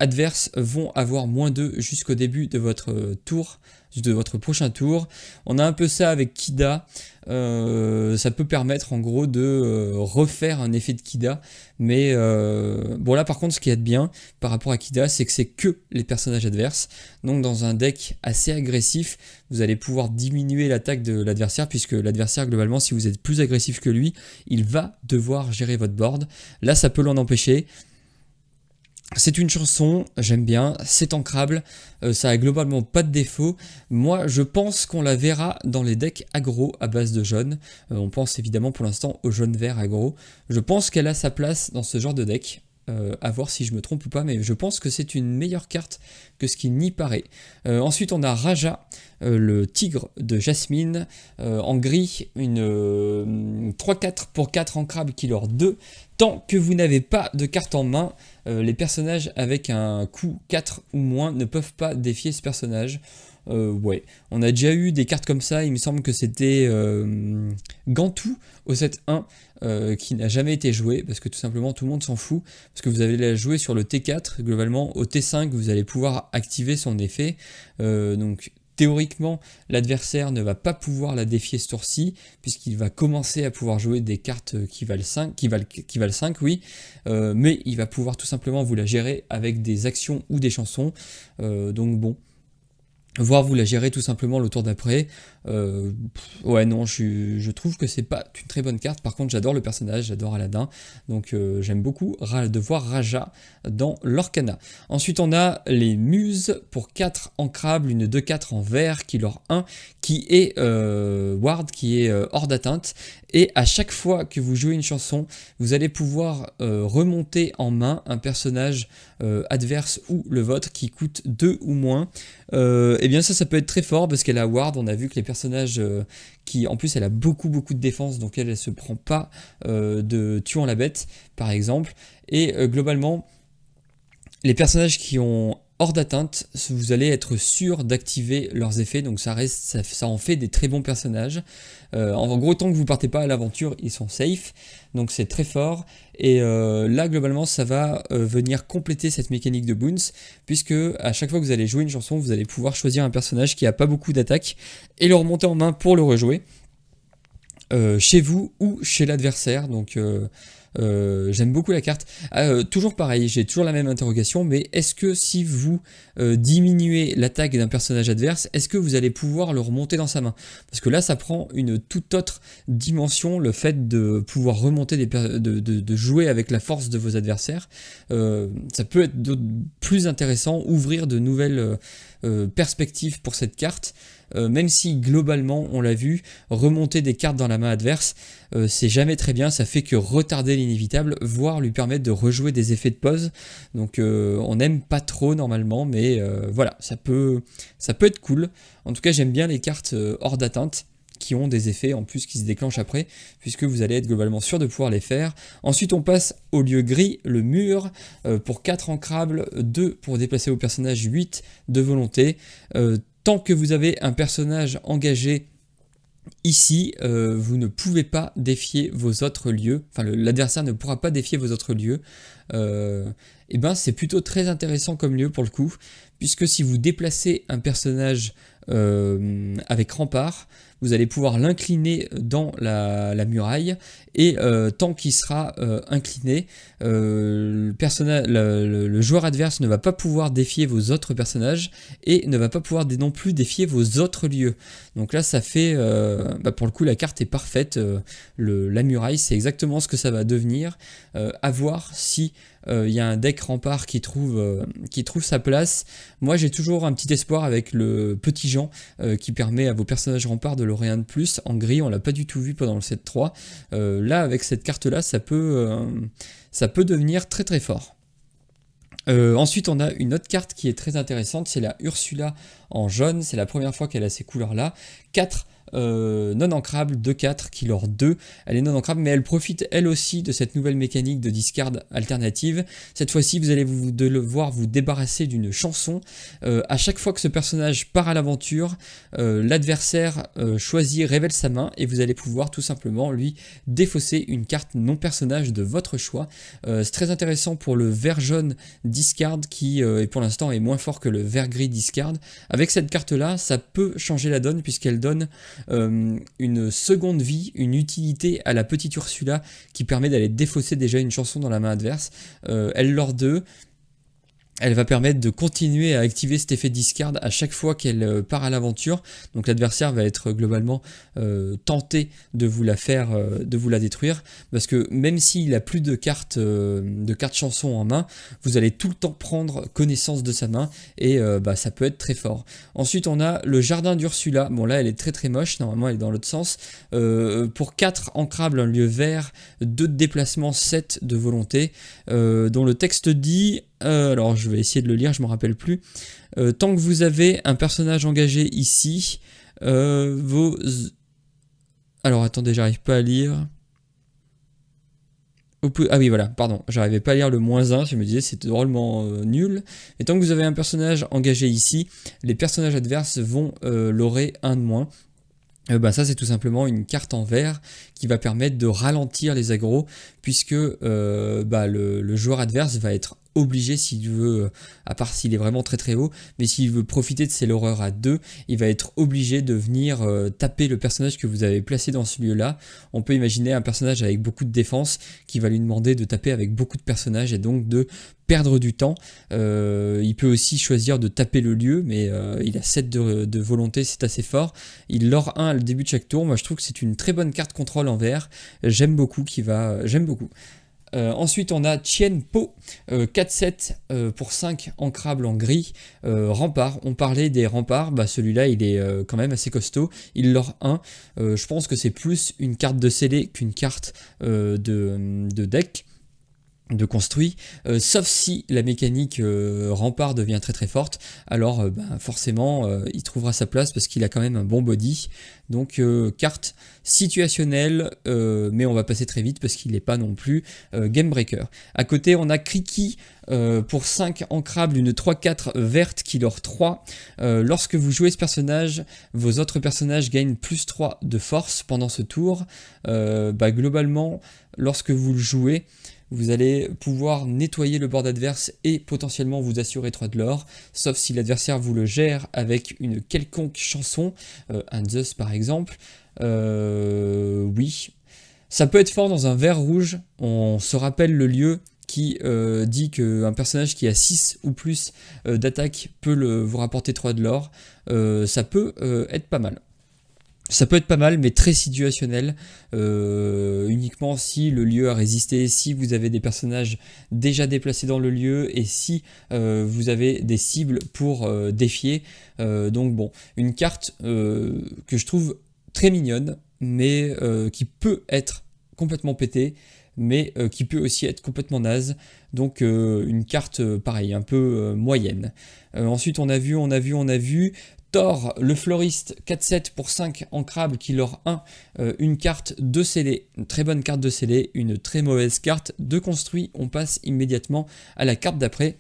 adverses vont avoir -2 jusqu'au début de votre tour de votre prochain tour. On a un peu ça avec Kida. Ça peut permettre en gros de refaire un effet de Kida, mais bon là par contre ce qui est bien par rapport à Kida, c'est que c'est que les personnages adverses, donc dans un deck assez agressif vous allez pouvoir diminuer l'attaque de l'adversaire, puisque l'adversaire globalement si vous êtes plus agressif que lui il va devoir gérer votre board. Là ça peut l'en empêcher. C'est une chanson, j'aime bien, c'est ancrable, ça a globalement pas de défaut. Moi je pense qu'on la verra dans les decks aggro à base de jaune. On pense évidemment pour l'instant au jaune vert aggro. Je pense qu'elle a sa place dans ce genre de deck. À voir si je me trompe ou pas, mais je pense que c'est une meilleure carte que ce qui n'y paraît. Ensuite on a Raja, le tigre de Jasmine, en gris, une 3-4 pour 4 ancrable qui leur 2. Tant que vous n'avez pas de carte en main, les personnages avec un coût 4 ou moins ne peuvent pas défier ce personnage. Ouais, on a déjà eu des cartes comme ça, il me semble que c'était Gantou au set 1 qui n'a jamais été joué, parce que tout simplement tout le monde s'en fout, parce que vous allez la jouer sur le T4, globalement au T5 vous allez pouvoir activer son effet, donc théoriquement l'adversaire ne va pas pouvoir la défier ce tour-ci, puisqu'il va commencer à pouvoir jouer des cartes qui valent 5, oui, mais il va pouvoir tout simplement vous la gérer avec des actions ou des chansons, donc bon, voire vous la gérez tout simplement le tour d'après. Ouais non, je trouve que c'est pas une très bonne carte. Par contre j'adore le personnage, j'adore Aladdin, donc j'aime beaucoup de voir Raja dans l'Orcana. Ensuite on a les muses pour 4 ancrables, une 2-4 en vert qui leur 1, qui est ward, qui est hors d'atteinte, et à chaque fois que vous jouez une chanson, vous allez pouvoir remonter en main un personnage adverse ou le vôtre qui coûte 2 ou moins. Et bien ça peut être très fort parce qu'elle a ward, on a vu que les personnages qui, en plus elle a beaucoup de défense, donc elle se prend pas de tuant la bête par exemple, et globalement les personnages qui ont hors d'atteinte, vous allez être sûr d'activer leurs effets, donc ça en fait des très bons personnages. En gros, tant que vous partez pas à l'aventure, ils sont safe, donc c'est très fort. Et là, globalement, ça va venir compléter cette mécanique de boons, puisque à chaque fois que vous allez jouer une chanson, vous allez pouvoir choisir un personnage qui a pas beaucoup d'attaque et le remonter en main pour le rejouer chez vous ou chez l'adversaire. Donc j'aime beaucoup la carte. Toujours pareil, j'ai toujours la même interrogation, mais est-ce que si vous diminuez l'attaque d'un personnage adverse, est-ce que vous allez pouvoir le remonter dans sa main? Parce que là ça prend une toute autre dimension, le fait de pouvoir remonter de jouer avec la force de vos adversaires. Ça peut être plus intéressant, ouvrir de nouvelles perspectives pour cette carte. Même si globalement on l'a vu, remonter des cartes dans la main adverse c'est jamais très bien, ça fait que retarder l'inévitable, voire lui permettre de rejouer des effets de pause, donc on n'aime pas trop normalement, mais voilà, ça peut être cool. En tout cas j'aime bien les cartes hors d'atteinte qui ont des effets en plus qui se déclenchent après, puisque vous allez être globalement sûr de pouvoir les faire. Ensuite on passe au lieu gris, le mur, pour 4 ancrables, 2 pour déplacer vos personnages, 8 de volonté. Tant que vous avez un personnage engagé ici, vous ne pouvez pas défier vos autres lieux, enfin l'adversaire ne pourra pas défier vos autres lieux. Et ben c'est plutôt très intéressant comme lieu pour le coup, puisque si vous déplacez un personnage avec rempart, vous allez pouvoir l'incliner dans la muraille, et tant qu'il sera incliné, le joueur adverse ne va pas pouvoir défier vos autres personnages, et ne va pas pouvoir non plus défier vos autres lieux. Donc là ça fait, pour le coup la carte est parfaite, la muraille c'est exactement ce que ça va devenir, à voir si il y a un deck rempart qui trouve sa place. Moi j'ai toujours un petit espoir avec le petit Jean qui permet à vos personnages remparts de leur rien de plus. En gris on l'a pas du tout vu pendant le set 3. Là avec cette carte là ça peut devenir très très fort. Ensuite on a une autre carte qui est très intéressante, c'est la Ursula en jaune, c'est la première fois qu'elle a ces couleurs là. 4 non ancrable 2-4, Killer 2. Elle est non ancrable, mais elle profite elle aussi de cette nouvelle mécanique de discard alternative. Cette fois-ci, vous allez devoir vous débarrasser d'une chanson. À chaque fois que ce personnage part à l'aventure, l'adversaire choisit, révèle sa main, et vous allez pouvoir tout simplement lui défausser une carte non personnage de votre choix. C'est très intéressant pour le vert jaune discard qui pour l'instant est moins fort que le vert gris discard. Avec cette carte là, ça peut changer la donne puisqu'elle donne une seconde vie, une utilité à la petite Ursula qui permet d'aller défausser déjà une chanson dans la main adverse. Elle lord 2. Elle va permettre de continuer à activer cet effet discard à chaque fois qu'elle part à l'aventure. Donc l'adversaire va être globalement tenté de vous la faire, de vous la détruire. Parce que même s'il a plus de cartes chansons en main, vous allez tout le temps prendre connaissance de sa main et ça peut être très fort. Ensuite on a le jardin d'Ursula. Bon là elle est très très moche, normalement elle est dans l'autre sens. Pour 4 ancrables, un lieu vert, 2 de déplacement, 7 de volonté. Dont le texte dit... alors je vais essayer de le lire, je ne me rappelle plus. Tant que vous avez un personnage engagé ici, alors attendez, j'arrive pas à lire. Ah oui voilà, pardon, j'arrivais pas à lire le -1, je me disais c'était drôlement nul. Et tant que vous avez un personnage engagé ici, les personnages adverses vont l'aurer 1 de moins. Ça c'est tout simplement une carte en vert qui va permettre de ralentir les aggros puisque le joueur adverse va être obligé, s'il veut, à part s'il est vraiment très très haut, mais s'il veut profiter de ses loreurs à 2, il va être obligé de venir taper le personnage que vous avez placé dans ce lieu là. On peut imaginer un personnage avec beaucoup de défense qui va lui demander de taper avec beaucoup de personnages et donc de perdre du temps. Il peut aussi choisir de taper le lieu, mais il a 7 de volonté, c'est assez fort. Il lord 1 à le début de chaque tour. Moi je trouve que c'est une très bonne carte contrôle en vert. J'aime beaucoup. J'aime beaucoup. Ensuite on a Tien Po, 4-7 pour 5 ancrables en gris, rempart. On parlait des remparts, celui-là il est quand même assez costaud, il lord 1, je pense que c'est plus une carte de scellé qu'une carte de deck, de construit, sauf si la mécanique rempart devient très très forte, alors forcément il trouvera sa place parce qu'il a quand même un bon body. Donc carte situationnelle, mais on va passer très vite parce qu'il n'est pas non plus game breaker. À côté on a Kriki pour 5 ancrables, une 3-4 verte qui lord 3. Lorsque vous jouez ce personnage, vos autres personnages gagnent plus 3 de force pendant ce tour. Globalement, lorsque vous le jouez, vous allez pouvoir nettoyer le board adverse et potentiellement vous assurer 3 de l'or, sauf si l'adversaire vous le gère avec une quelconque chanson, un Zeus par exemple. Oui, ça peut être fort dans un vert rouge. On se rappelle le lieu qui dit qu'un personnage qui a 6 ou plus d'attaque peut vous rapporter 3 de l'or. Ça peut être pas mal. Ça peut être pas mal, mais très situationnel, uniquement si le lieu a résisté, si vous avez des personnages déjà déplacés dans le lieu et si vous avez des cibles pour défier. Donc bon, une carte que je trouve très mignonne, mais qui peut être complètement pétée, mais qui peut aussi être complètement naze. Donc une carte pareil, un peu moyenne. Ensuite on a vu Thor, le fleuriste, 4-7 pour 5 ancrables qui lord 1, une carte de scellé, une très bonne carte de scellé, une très mauvaise carte de construit. On passe immédiatement à la carte d'après,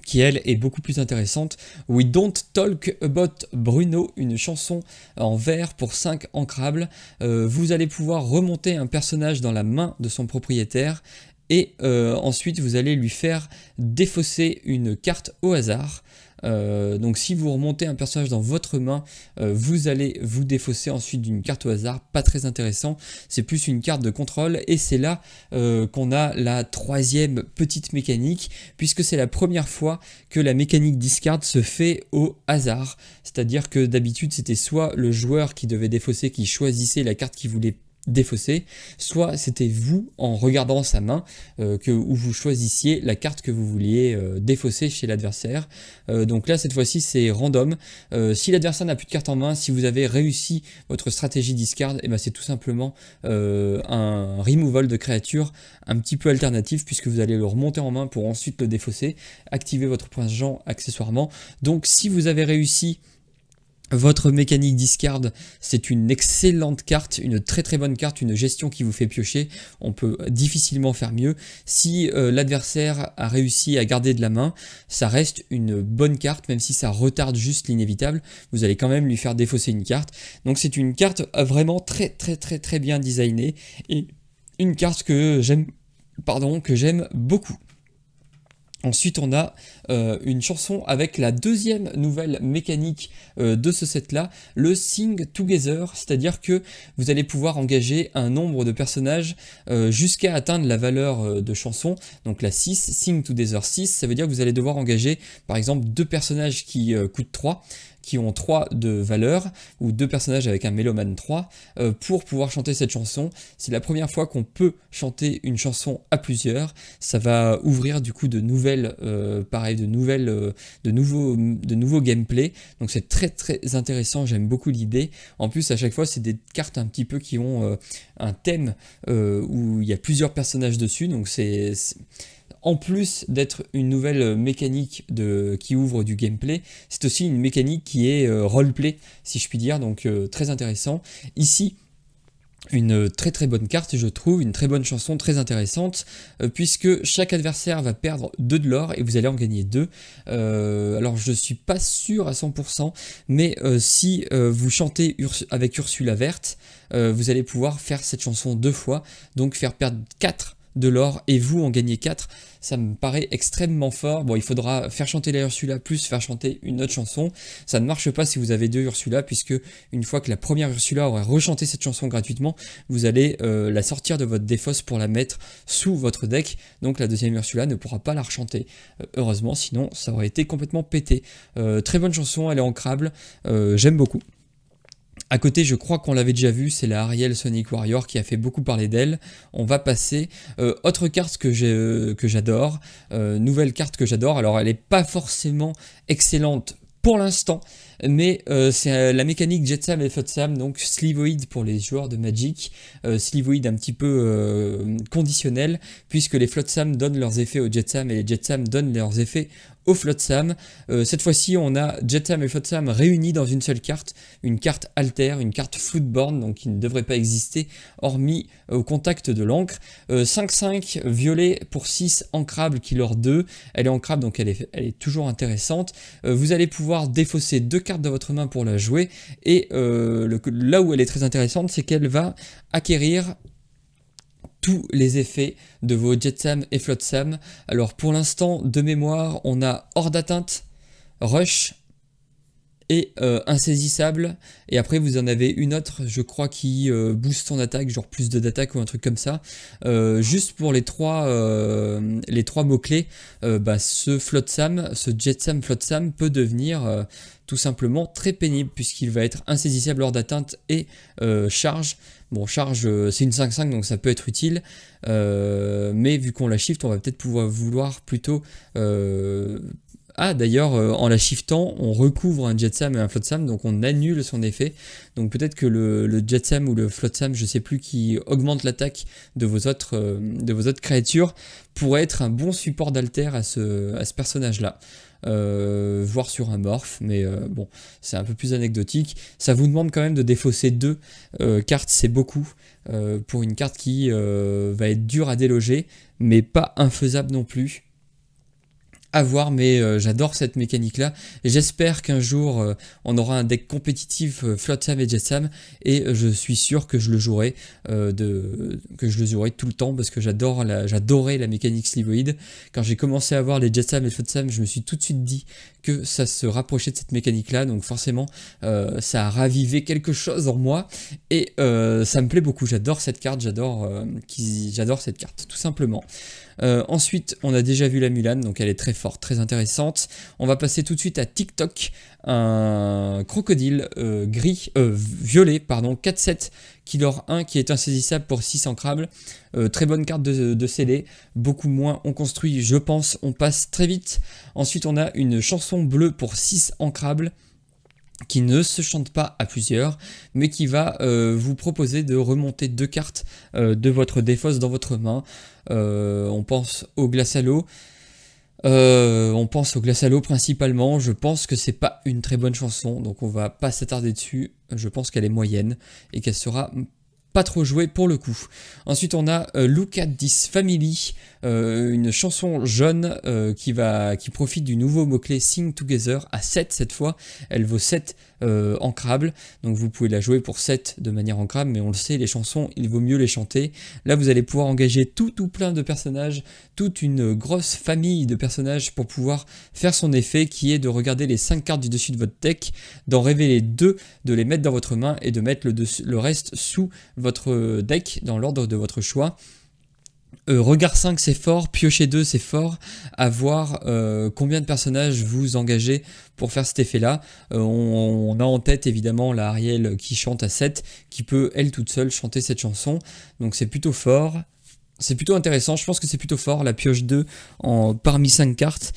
qui elle est beaucoup plus intéressante. We Don't Talk About Bruno, une chanson en vert pour 5 ancrables. Vous allez pouvoir remonter un personnage dans la main de son propriétaire et ensuite vous allez lui faire défausser une carte au hasard. Donc si vous remontez un personnage dans votre main, vous allez vous défausser ensuite d'une carte au hasard, pas très intéressant, c'est plus une carte de contrôle et c'est là qu'on a la troisième petite mécanique, puisque c'est la première fois que la mécanique discard se fait au hasard, c'est-à-dire que d'habitude c'était soit le joueur qui devait défausser, qui choisissait la carte qu'il voulait défausser, soit c'était vous en regardant sa main où vous choisissiez la carte que vous vouliez défausser chez l'adversaire. Donc là cette fois-ci c'est random. Si l'adversaire n'a plus de carte en main, si vous avez réussi votre stratégie discard, et c'est tout simplement un removal de créature un petit peu alternatif, puisque vous allez le remonter en main pour ensuite le défausser, activer votre prince Jean accessoirement. Donc si vous avez réussi Votre mécanique discard, c'est une excellente carte, une très très bonne carte, une gestion qui vous fait piocher. On peut difficilement faire mieux. Si l'adversaire a réussi à garder de la main, ça reste une bonne carte, même si ça retarde juste l'inévitable. Vous allez quand même lui faire défausser une carte. Donc c'est une carte vraiment très très très très bien designée et une carte que j'aime beaucoup. Ensuite, on a une chanson avec la deuxième nouvelle mécanique de ce set-là, le Sing Together, c'est-à-dire que vous allez pouvoir engager un nombre de personnages jusqu'à atteindre la valeur de chanson, donc la 6, Sing Together 6, ça veut dire que vous allez devoir engager par exemple deux personnages qui coûtent 3, qui ont 3 de valeur, ou deux personnages avec un Méloman 3, pour pouvoir chanter cette chanson. C'est la première fois qu'on peut chanter une chanson à plusieurs. Ça va ouvrir du coup de nouvelles, de nouveaux gameplay. Donc c'est très très intéressant, j'aime beaucoup l'idée. En plus à chaque fois c'est des cartes un petit peu qui ont un thème où il y a plusieurs personnages dessus, donc c'est en plus d'être une nouvelle mécanique qui ouvre du gameplay, c'est aussi une mécanique qui est roleplay, si je puis dire, donc très intéressant. Ici, une très très bonne carte, je trouve, une très bonne chanson, très intéressante, puisque chaque adversaire va perdre 2 de l'or et vous allez en gagner 2. Alors je suis pas sûr à 100%, mais si vous chantez avec Ursula Verte, vous allez pouvoir faire cette chanson 2 fois, donc faire perdre 4 de l'or et vous en gagnez 4, ça me paraît extrêmement fort. Bon, il faudra faire chanter la Ursula plus faire chanter une autre chanson. Ça ne marche pas si vous avez 2 Ursula, puisque une fois que la première Ursula aura rechanté cette chanson gratuitement, vous allez la sortir de votre défausse pour la mettre sous votre deck, donc la deuxième Ursula ne pourra pas la rechanter. Heureusement, sinon ça aurait été complètement pété. Très bonne chanson, elle est ancrable, j'aime beaucoup. À côté, je crois qu'on l'avait déjà vu, c'est la Ariel Sonic Warrior qui a fait beaucoup parler d'elle. On va passer. Autre carte que j'adore, nouvelle carte que j'adore. Alors, elle n'est pas forcément excellente pour l'instant, mais c'est la mécanique Jetsam et Flotsam, donc Slivoid pour les joueurs de Magic, Slivoid un petit peu conditionnel, puisque les Flotsam donnent leurs effets aux Jetsam et les Jetsam donnent leurs effets au Flotsam. Cette fois-ci, on a Jetsam et Flotsam réunis dans une seule carte, une carte alter, une carte Floodborn, donc qui ne devrait pas exister, hormis au contact de l'encre. 5-5, violet pour 6, ancrable, killer 2. Elle est ancrable, donc elle est toujours intéressante. Vous allez pouvoir défausser 2 cartes de votre main pour la jouer, et là où elle est très intéressante, c'est qu'elle va acquérir tous les effets de vos Jetsam et Flotsam. Alors pour l'instant, de mémoire, on a hors d'atteinte, rush et insaisissable, et après vous en avez une autre, je crois, qui booste son attaque, genre plus de d'attaque ou un truc comme ça. Juste pour les trois mots-clés, ce Flotsam, ce Jetsam Flotsam peut devenir tout simplement très pénible, puisqu'il va être insaisissable hors d'atteinte et charge. Bon, charge, c'est une 5-5, donc ça peut être utile, mais vu qu'on la shift, on va peut-être pouvoir vouloir plutôt... d'ailleurs, en la shiftant, on recouvre un Jetsam et un Flotsam, donc on annule son effet. Donc peut-être que le Jetsam ou le Flotsam, je sais plus, qui augmente l'attaque de vos autres créatures, pourrait être un bon support d'alter à ce personnage-là. Voire sur un morph, mais bon, c'est un peu plus anecdotique. Ça vous demande quand même de défausser 2 cartes, c'est beaucoup, pour une carte qui va être dure à déloger, mais pas infaisable non plus. À voir, mais j'adore cette mécanique là. J'espère qu'un jour on aura un deck compétitif Flotsam et Jetsam, et je suis sûr que je le jouerai tout le temps, parce que j'adorais la mécanique Slivoid. Quand j'ai commencé à voir les Jetsam et Flotsam, je me suis tout de suite dit que ça se rapprochait de cette mécanique là, donc forcément ça a ravivé quelque chose en moi, et ça me plaît beaucoup. J'adore cette carte, j'adore cette carte tout simplement. Ensuite, on a déjà vu la Mulan, donc elle est très forte, très intéressante. On va passer tout de suite à TikTok, un crocodile violet, 4-7, killer 1 qui est insaisissable pour 6 ancrables. Très bonne carte de scellé, beaucoup moins on construit, je pense, on passe très vite. Ensuite, on a une chanson bleue pour 6 ancrables, qui ne se chante pas à plusieurs, mais qui va vous proposer de remonter 2 cartes de votre défausse dans votre main. On pense au glace à l'eau. On pense au Glace à l'eau principalement. Je pense que c'est pas une très bonne chanson, donc on va pas s'attarder dessus. Je pense qu'elle est moyenne et qu'elle sera pas trop jouée pour le coup. Ensuite on a Look at This Family, une chanson jaune qui profite du nouveau mot-clé Sing Together à 7 cette fois. Elle vaut 7 ancrables, donc vous pouvez la jouer pour 7 de manière ancrable, mais on le sait, les chansons, il vaut mieux les chanter. Là vous allez pouvoir engager tout plein de personnages, toute une grosse famille de personnages pour pouvoir faire son effet, qui est de regarder les 5 cartes du dessus de votre deck, d'en révéler 2, de les mettre dans votre main et de mettre le reste sous votre deck dans l'ordre de votre choix. Regard 5 c'est fort, piocher 2 c'est fort, à voir combien de personnages vous engagez pour faire cet effet là. On a en tête évidemment la Ariel qui chante à 7, qui peut elle toute seule chanter cette chanson, donc c'est plutôt fort. C'est plutôt intéressant, je pense que c'est plutôt fort, la pioche 2 parmi 5 cartes,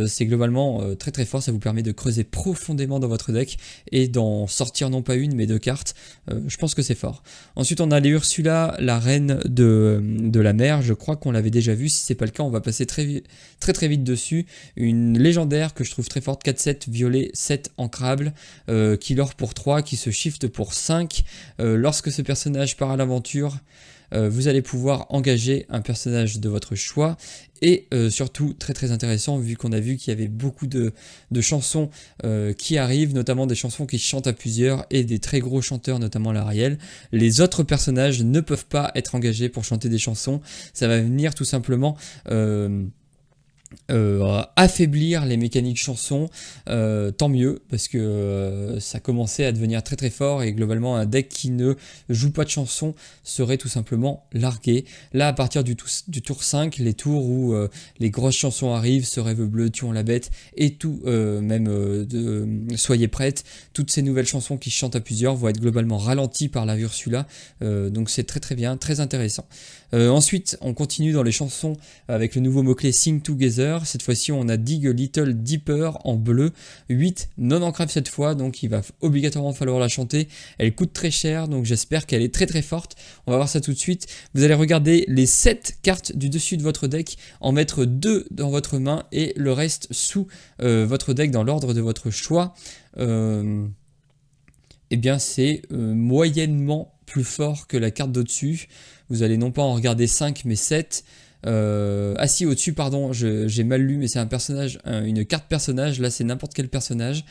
c'est globalement très fort, ça vous permet de creuser profondément dans votre deck et d'en sortir non pas une mais 2 cartes, je pense que c'est fort. Ensuite on a les Ursula, la reine de la mer, je crois qu'on l'avait déjà vu, si c'est pas le cas on va passer très vite dessus. Une légendaire que je trouve très forte, 4-7, violet, 7 ancrable, killer pour 3, qui se shift pour 5, lorsque ce personnage part à l'aventure, vous allez pouvoir engager un personnage de votre choix et surtout très intéressant vu qu'on a vu qu'il y avait beaucoup de chansons qui arrivent, notamment des chansons qui chantent à plusieurs et des très gros chanteurs, notamment l'Ariel. Les autres personnages ne peuvent pas être engagés pour chanter des chansons, ça va venir tout simplement affaiblir les mécaniques chansons, tant mieux parce que ça commençait à devenir très fort et globalement un deck qui ne joue pas de chansons serait tout simplement largué. Là à partir du tour 5, les tours où les grosses chansons arrivent, Ce rêve bleu, Tuons la bête et tout, Soyez prête, toutes ces nouvelles chansons qui chantent à plusieurs vont être globalement ralenties par la Ursula, donc c'est très bien, très intéressant. Ensuite on continue dans les chansons avec le nouveau mot-clé Sing Together. Cette fois-ci on a Dig a Little Deeper en bleu, 8 non ancrable cette fois, donc il va obligatoirement falloir la chanter. Elle coûte très cher, donc j'espère qu'elle est très forte. On va voir ça tout de suite. Vous allez regarder les 7 cartes du dessus de votre deck, en mettre 2 dans votre main et le reste sous votre deck dans l'ordre de votre choix. Eh bien c'est moyennement plus fort que la carte d'au-dessus. Vous allez non pas en regarder 5 mais 7. Ah si, au-dessus, pardon, j'ai mal lu, mais c'est un personnage, une carte personnage, là c'est n'importe quel personnage.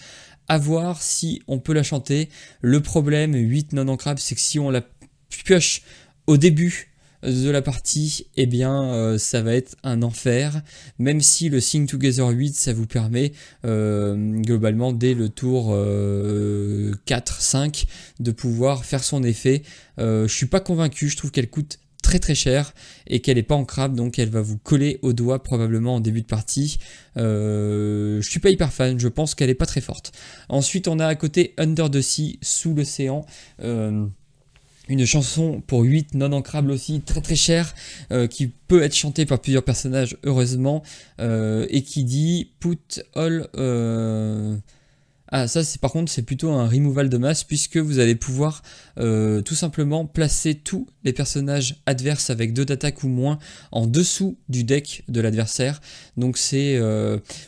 À voir si on peut la chanter. Le problème, 8 non ancrables, c'est que si on la pioche au début de la partie, eh bien ça va être un enfer, même si le Sing Together 8 ça vous permet globalement dès le tour 4-5 de pouvoir faire son effet. Je suis pas convaincu, je trouve qu'elle coûte très cher et qu'elle n'est pas ancrable, donc elle va vous coller au doigt probablement en début de partie. Je suis pas hyper fan, je pense qu'elle est pas très forte. Ensuite on a à côté Under the Sea, sous l'océan, une chanson pour 8 non ancrable aussi, très chère, qui peut être chantée par plusieurs personnages heureusement, et qui dit Put all... Ah ça c'est par contre c'est plutôt un removal de masse, puisque vous allez pouvoir tout simplement placer tous les personnages adverses avec 2 d'attaque ou moins en dessous du deck de l'adversaire. Donc c'est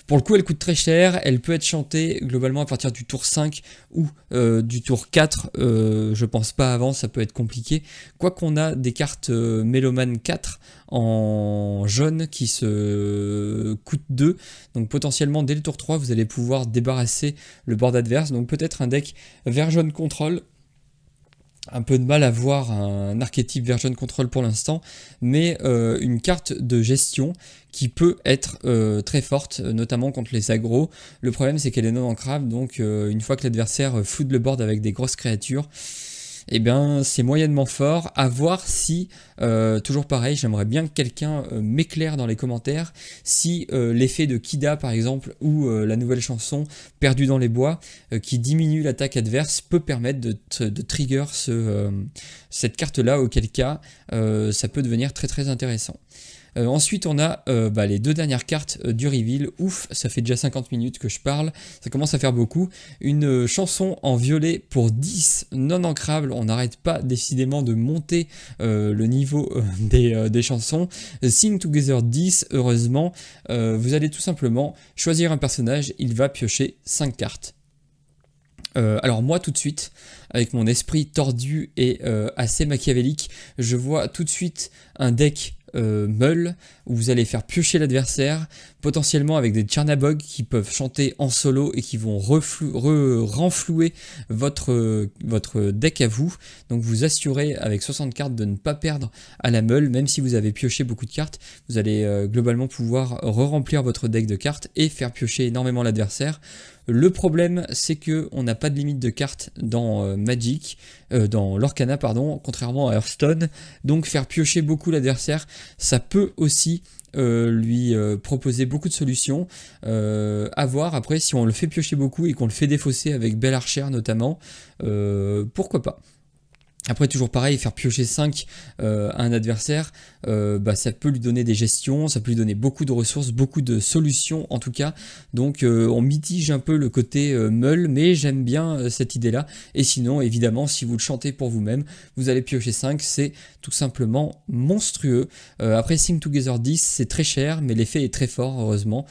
pour le coup elle coûte très cher, elle peut être chantée globalement à partir du tour 5 ou du tour 4, je pense pas avant, ça peut être compliqué. Quoi qu'on a des cartes Méloman 4 en jaune qui se coûtent 2, donc potentiellement dès le tour 3 vous allez pouvoir débarrasser le board adverse, donc peut-être un deck vert jaune contrôle. Un peu de mal à voir un archétype vert jaune contrôle pour l'instant, mais une carte de gestion qui peut être très forte, notamment contre les aggros. Le problème c'est qu'elle est non ancrable, donc une fois que l'adversaire floute le board avec des grosses créatures, eh bien c'est moyennement fort. À voir si, toujours pareil, j'aimerais bien que quelqu'un m'éclaire dans les commentaires si l'effet de Kida par exemple, ou la nouvelle chanson Perdu dans les bois, qui diminue l'attaque adverse, peut permettre de trigger cette carte là, auquel cas ça peut devenir très intéressant. Ensuite, on a les 2 dernières cartes du reveal. Ouf, ça fait déjà 50 minutes que je parle, ça commence à faire beaucoup. Une chanson en violet pour 10 non ancrables. On n'arrête pas décidément de monter le niveau des chansons. Sing Together 10, heureusement. Vous allez tout simplement choisir un personnage, il va piocher 5 cartes. Alors moi tout de suite, avec mon esprit tordu et assez machiavélique, je vois tout de suite un deck Meul où vous allez faire piocher l'adversaire, potentiellement avec des Tchernabog qui peuvent chanter en solo et qui vont renflouer votre deck à vous. Donc vous assurez avec 60 cartes de ne pas perdre à la Meul, même si vous avez pioché beaucoup de cartes, vous allez globalement pouvoir re-remplir votre deck de cartes et faire piocher énormément l'adversaire. Le problème, c'est que on n'a pas de limite de cartes dans Magic, dans l'Orcana, pardon, contrairement à Hearthstone. Donc faire piocher beaucoup l'adversaire, ça peut aussi lui proposer beaucoup de solutions. À voir après si on le fait piocher beaucoup et qu'on le fait défausser avec Belle Archer notamment, pourquoi pas. Après toujours pareil, faire piocher 5 à un adversaire, ça peut lui donner des gestions, ça peut lui donner beaucoup de ressources, beaucoup de solutions en tout cas. Donc on mitige un peu le côté meul, mais j'aime bien cette idée là. Et sinon évidemment si vous le chantez pour vous-même, vous allez piocher 5, c'est tout simplement monstrueux. Après Sing Together 10 c'est très cher, mais l'effet est très fort heureusement.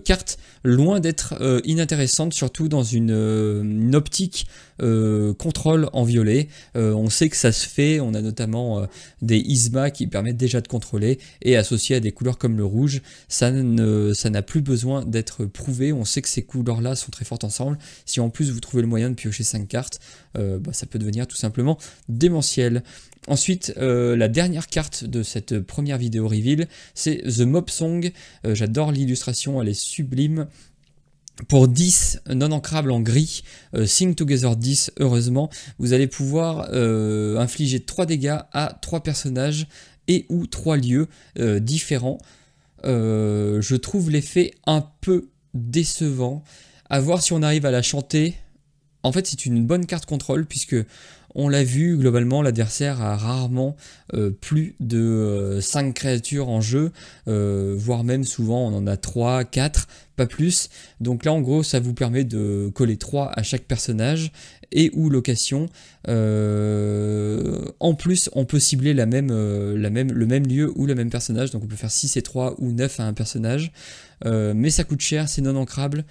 Carte loin d'être inintéressante, surtout dans une optique contrôle en violet. On sait que ça se fait, on a notamment des Isma qui permettent déjà de contrôler, et associé à des couleurs comme le rouge, ça n'a plus besoin d'être prouvé. On sait que ces couleurs là sont très fortes ensemble. Si en plus vous trouvez le moyen de piocher 5 cartes, ça peut devenir tout simplement démentiel. Ensuite, la dernière carte de cette première vidéo reveal, c'est The Mob Song. J'adore l'illustration, elle est sublime. Pour 10 non ancrables en gris, Sing Together 10, heureusement, vous allez pouvoir infliger 3 dégâts à 3 personnages et ou 3 lieux différents. Je trouve l'effet un peu décevant. À voir si on arrive à la chanter. En fait, c'est une bonne carte contrôle puisque on l'a vu, globalement, l'adversaire a rarement plus de 5 créatures en jeu, voire même souvent on en a 3, 4, pas plus. Donc là, en gros, ça vous permet de coller 3 à chaque personnage et ou location. En plus, on peut cibler le même lieu ou le même personnage, donc on peut faire 6 et 3 ou 9 à un personnage. Mais ça coûte cher, c'est non ancrable.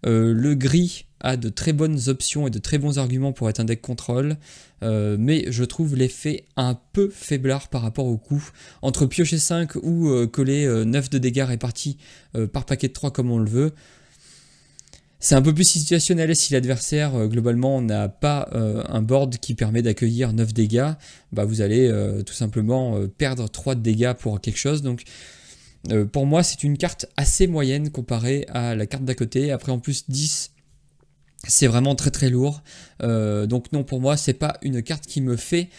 Le gris a de très bonnes options et de très bons arguments pour être un deck contrôle, mais je trouve l'effet un peu faiblard par rapport au coût. Entre piocher 5 ou coller 9 de dégâts répartis par paquet de 3 comme on le veut, c'est un peu plus situationnel. Si l'adversaire globalement n'a pas un board qui permet d'accueillir 9 dégâts, vous allez tout simplement perdre 3 de dégâts pour quelque chose. Donc pour moi c'est une carte assez moyenne comparée à la carte d'à côté. Après en plus 10, c'est vraiment très très lourd, donc non, pour moi c'est pas une carte qui me fait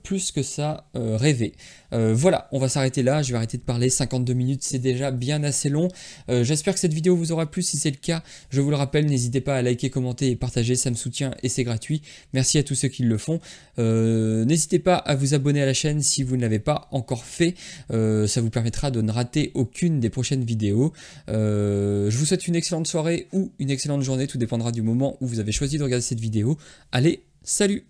plus que ça rêver. Voilà, on va s'arrêter là, je vais arrêter de parler, 52 minutes c'est déjà bien assez long. J'espère que cette vidéo vous aura plu. Si c'est le cas, je vous le rappelle, n'hésitez pas à liker, commenter et partager, ça me soutient et c'est gratuit. Merci à tous ceux qui le font. N'hésitez pas à vous abonner à la chaîne si vous ne l'avez pas encore fait, ça vous permettra de ne rater aucune des prochaines vidéos. Je vous souhaite une excellente soirée ou une excellente journée, tout dépendra du moment où vous avez choisi de regarder cette vidéo. Allez, salut!